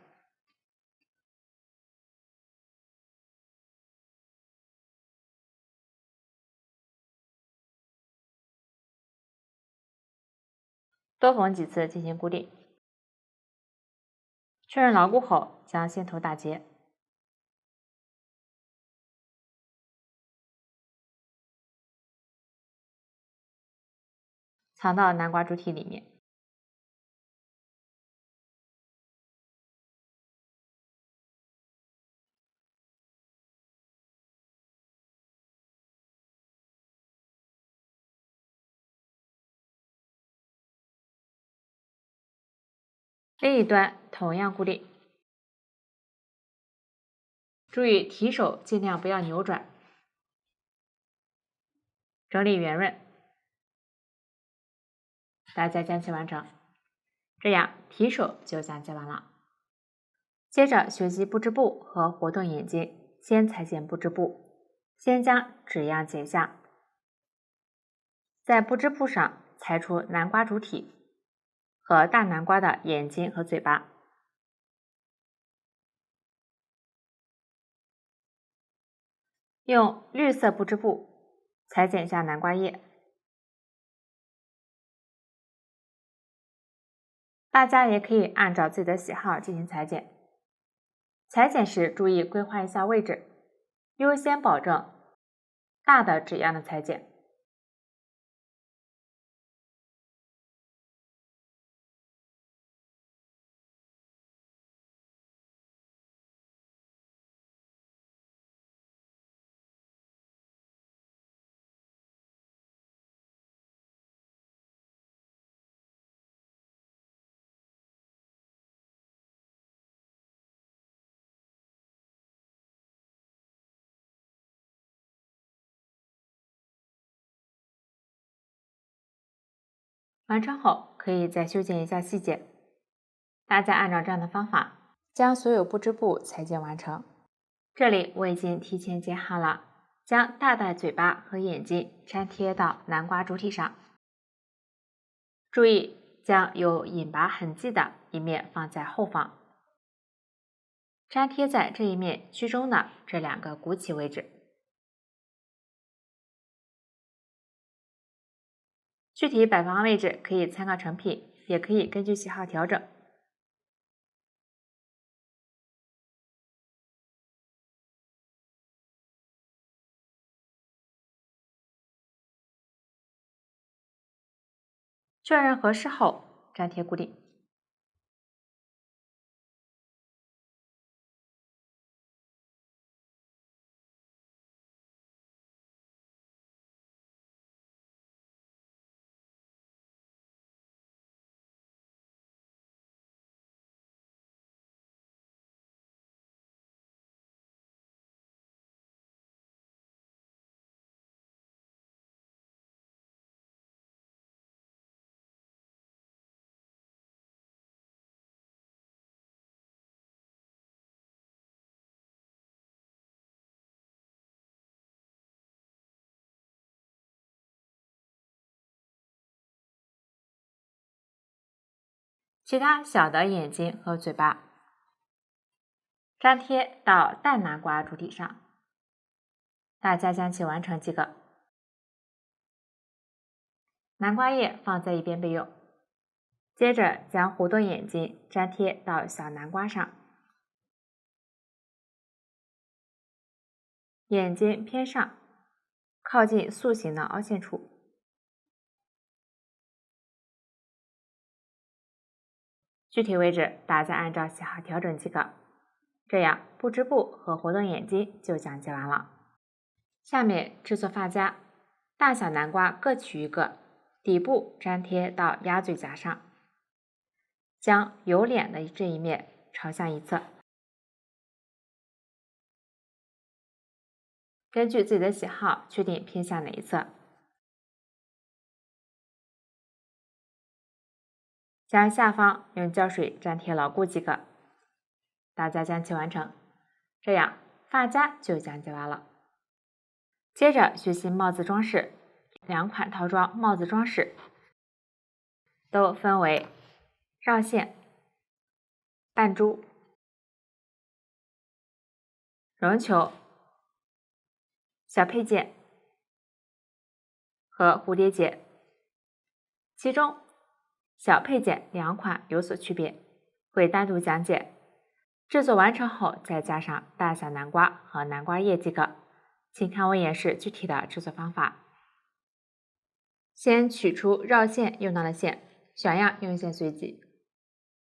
[SPEAKER 1] 多缝几次进行固定。确认牢固后，将线头打结，藏到南瓜主体里面。另一端同样固定，注意提手尽量不要扭转，整理圆润，大家将其完成。这样提手就讲解完了。接着学习布织布和活动眼睛，先裁剪布织布，先将纸样剪下，在布织布上裁出南瓜主体和大南瓜的眼睛和嘴巴。用绿色布织布裁剪下南瓜叶。大家也可以按照自己的喜好进行裁剪。裁剪时注意规划一下位置，优先保证大的纸样的裁剪。完成后可以再修剪一下细节。大家按照这样的方法，将所有布织布裁剪完成。这里我已经提前剪好了，将大的嘴巴和眼睛粘贴到南瓜主体上。注意将有引拔痕迹的一面放在后方，粘贴在这一面居中的这两个鼓起位置。具体摆放位置可以参考成品，也可以根据喜好调整。确认合适后，粘贴固定。其他小的眼睛和嘴巴，粘贴到淡南瓜主体上。大家将其完成即可。南瓜叶放在一边备用。接着将弧度眼睛粘贴到小南瓜上，眼睛偏上，靠近塑形的凹陷处。具体位置大家按照喜好调整即可。这样布织布和活动眼睛就讲解完了。下面制作发夹，大小南瓜各取一个，底部粘贴到鸭嘴夹上，将有脸的这一面朝向一侧。根据自己的喜好确定偏向哪一侧，将下方用胶水粘贴牢固即可。大家将其完成，这样发夹就讲解完了。接着学习帽子装饰，两款套装帽子装饰都分为绕线、扮珠、绒球、小配件和蝴蝶结，其中小配件两款有所区别，会单独讲解。制作完成后再加上大小南瓜和南瓜叶即可。请看我演示具体的制作方法。先取出绕线用到的线，选样用线随机，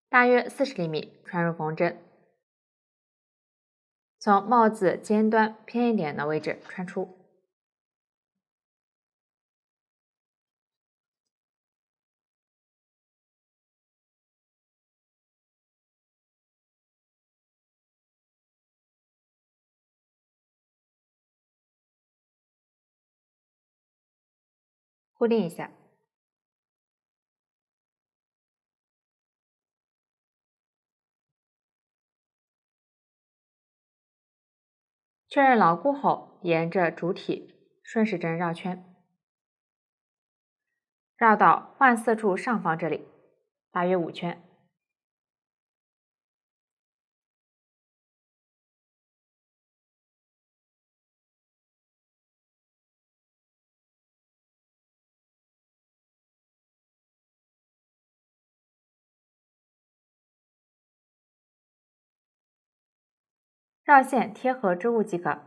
[SPEAKER 1] 大约40厘米，穿入缝针，从帽子尖端偏一点的位置穿出。固定一下。确认牢固后，沿着主体顺时针绕圈，绕到换色处上方这里，大约5圈。绕线贴合织物即可，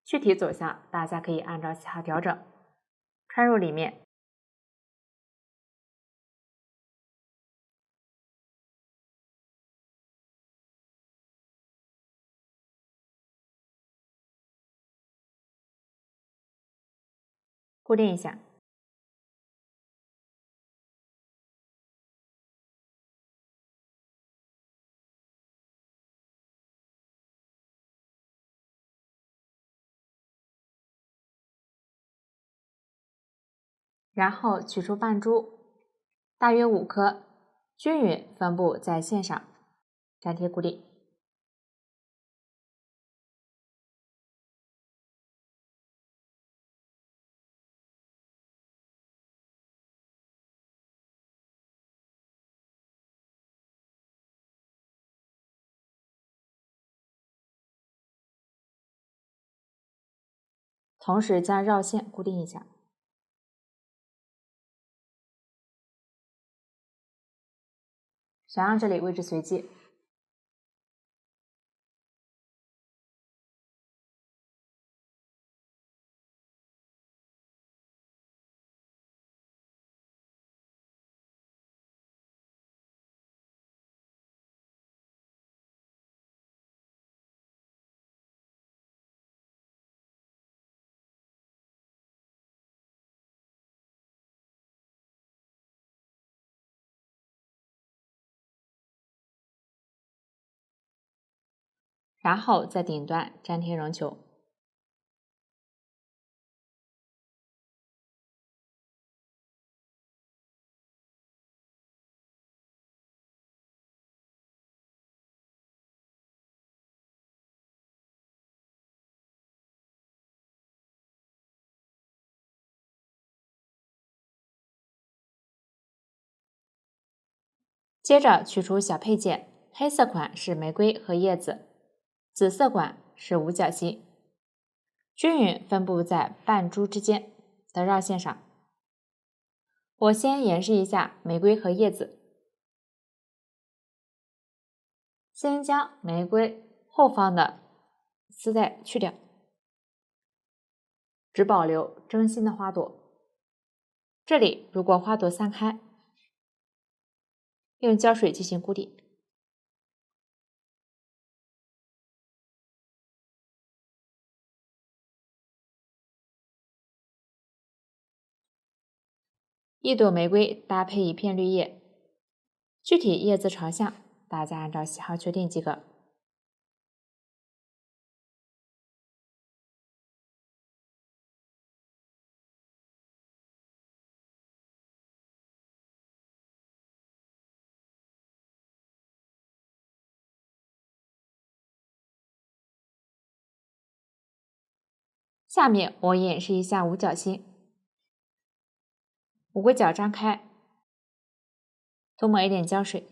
[SPEAKER 1] 具体走向大家可以按照喜好调整。穿入里面，固定一下。然后取出扮珠，大约5颗，均匀分布在线上，粘贴固定。同时将绕线固定一下。选样这里位置随机。然后在顶端粘贴绒球。接着取出小配件，黑色款是玫瑰和叶子，紫色款是五角星，均匀分布在半珠之间的绕线上。我先演示一下玫瑰和叶子。先将玫瑰后方的丝带去掉，只保留真心的花朵。这里如果花朵散开，用胶水进行固定。一朵玫瑰搭配一片绿叶，具体叶子朝向，大家按照喜好确定即可。下面我演示一下五角星，五个角张开，涂抹一点胶水，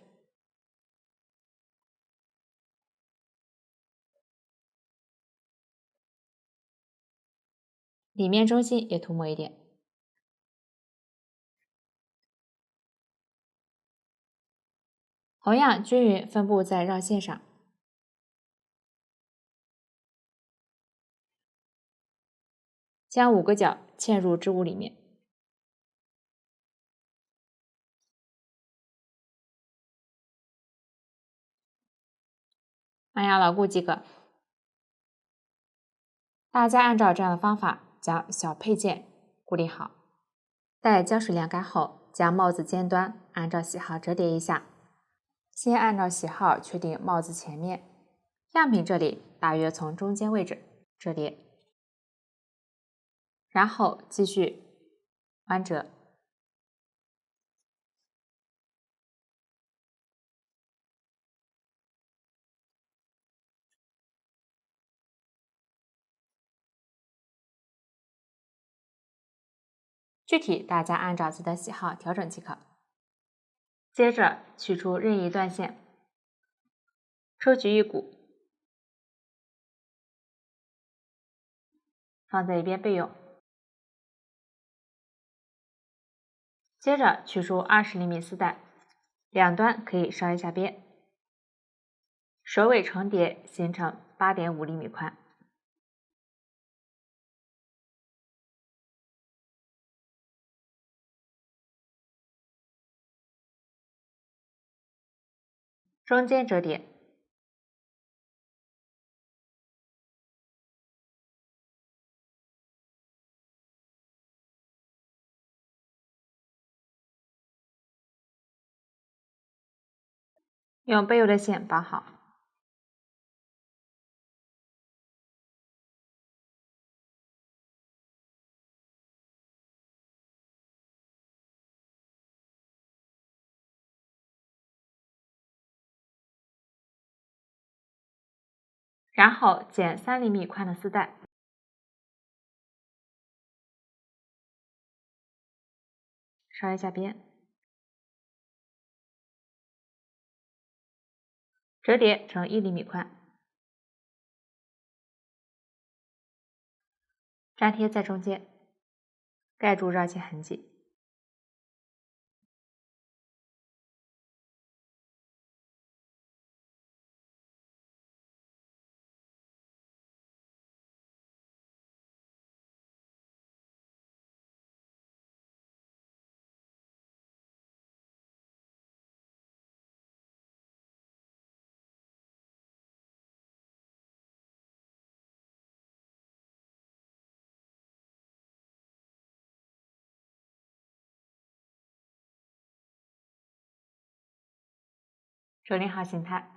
[SPEAKER 1] 里面中心也涂抹一点。同样均匀分布在绕线上。将五个角嵌入织物里面。按压牢固即可。大家按照这样的方法将小配件固定好。待胶水晾干后，将帽子尖端按照喜好折叠一下。先按照喜好确定帽子前面，样品这里大约从中间位置折叠，然后继续弯折。具体大家按照自己的喜好调整即可。接着取出任意断线，抽取一股，放在一边备用。接着取出20厘米丝带，两端可以烧一下边，首尾重叠形成8.5厘米宽。中间折叠，用备用的线绑好。然后剪3厘米宽的丝带，烧一下边，折叠成1厘米宽，粘贴在中间，盖住绕线痕迹。整理好形态，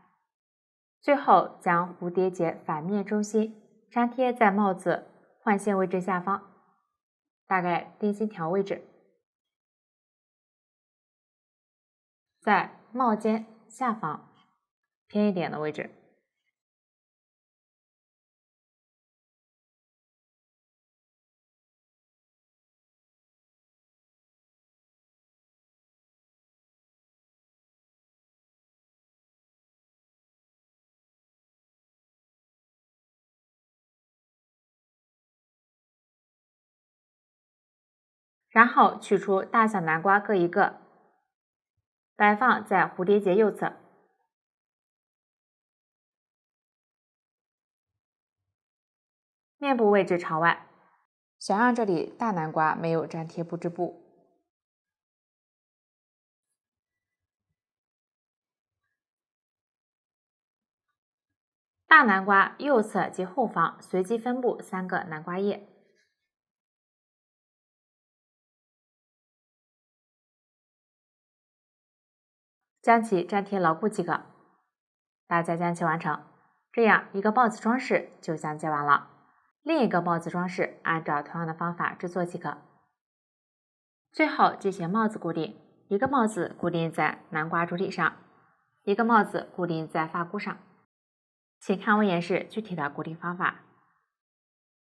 [SPEAKER 1] 最后将蝴蝶结反面中心粘贴在帽子换线位置下方，大概钉心条位置，在帽尖下方偏一点的位置。然后取出大小南瓜各一个，摆放在蝴蝶结右侧。面部位置朝外，想让这里大南瓜没有粘贴不织布。大南瓜右侧及后方随机分布3个南瓜叶。将其粘贴牢固即可。大家将其完成，这样一个帽子装饰就相接完了。另一个帽子装饰按照同样的方法制作即可。最后进行帽子固定，一个帽子固定在南瓜主体上，一个帽子固定在发箍上。请看我演示具体的固定方法。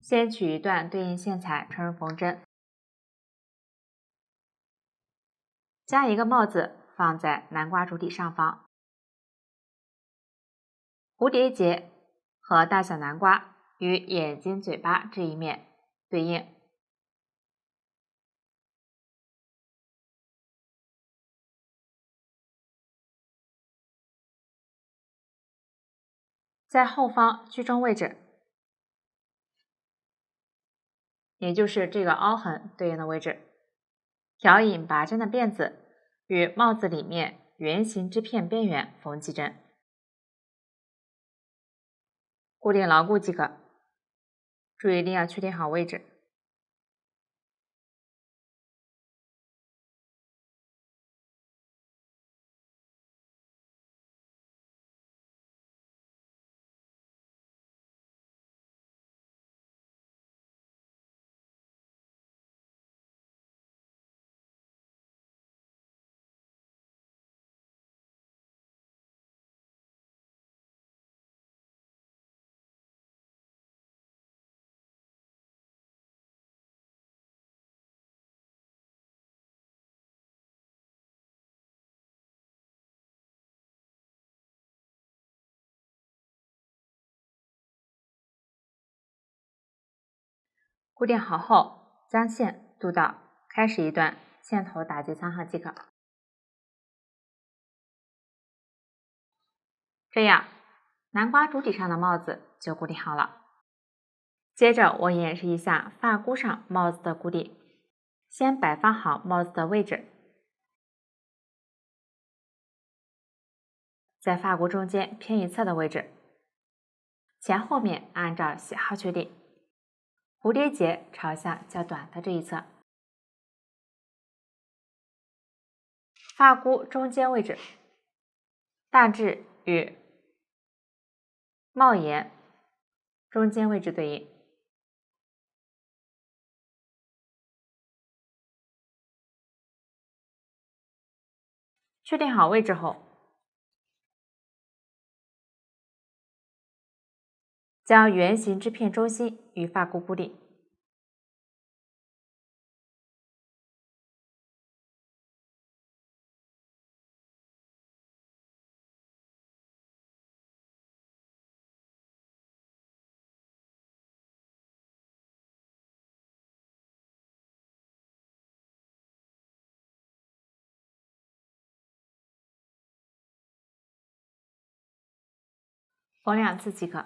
[SPEAKER 1] 先取一段对应线材穿入缝针，将一个帽子放在南瓜主体上方，蝴蝶结和大小南瓜与眼睛、嘴巴这一面对应。在后方居中位置，也就是这个凹痕对应的位置，调引拔针的辫子与帽子里面圆形织片边缘缝几针，固定牢固即可。注意一定要确定好位置。固定好后，将线渡到开始一段线头打结仓上即可。这样，南瓜主体上的帽子就固定好了。接着我演示一下发箍上帽子的固定。先摆放好帽子的位置，在发箍中间偏一侧的位置，前后面按照喜好确定。蝴蝶结朝向较短的这一侧，发箍中间位置大致与帽檐中间位置对应。确定好位置后，将圆形织片中心与发箍固定。缝2次即可。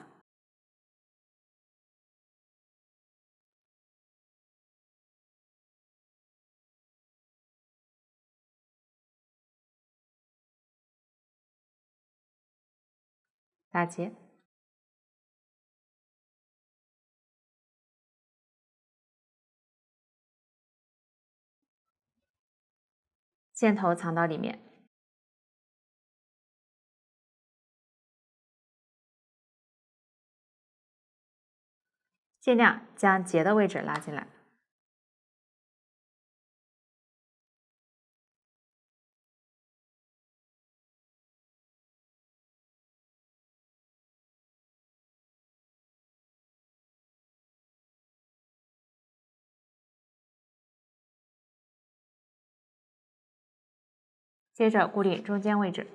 [SPEAKER 1] 打结，线头藏到里面。尽量将结的位置拉进来。接着固定中间位置。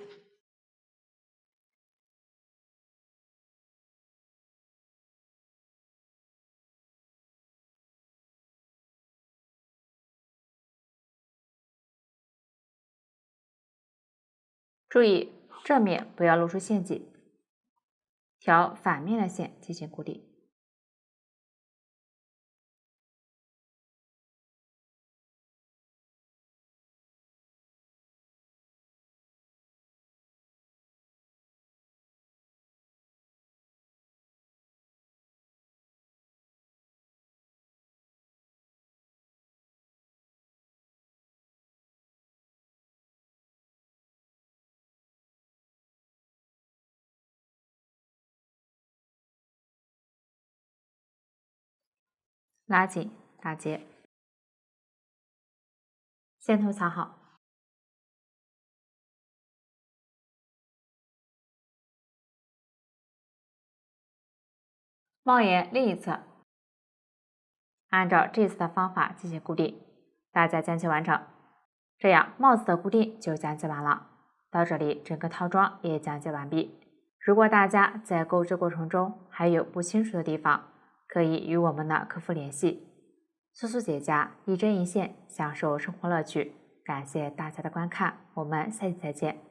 [SPEAKER 1] 注意正面不要露出线迹，调反面的线进行固定。拉紧打结，线头藏好。帽檐另一侧，按照这次的方法进行固定，大家将其完成。这样帽子的固定就讲解完了。到这里，整个套装也讲解完毕。如果大家在购置过程中还有不清楚的地方，可以与我们的客服联系。速速结家，一针一线，享受生活乐趣。感谢大家的观看，我们下期再见。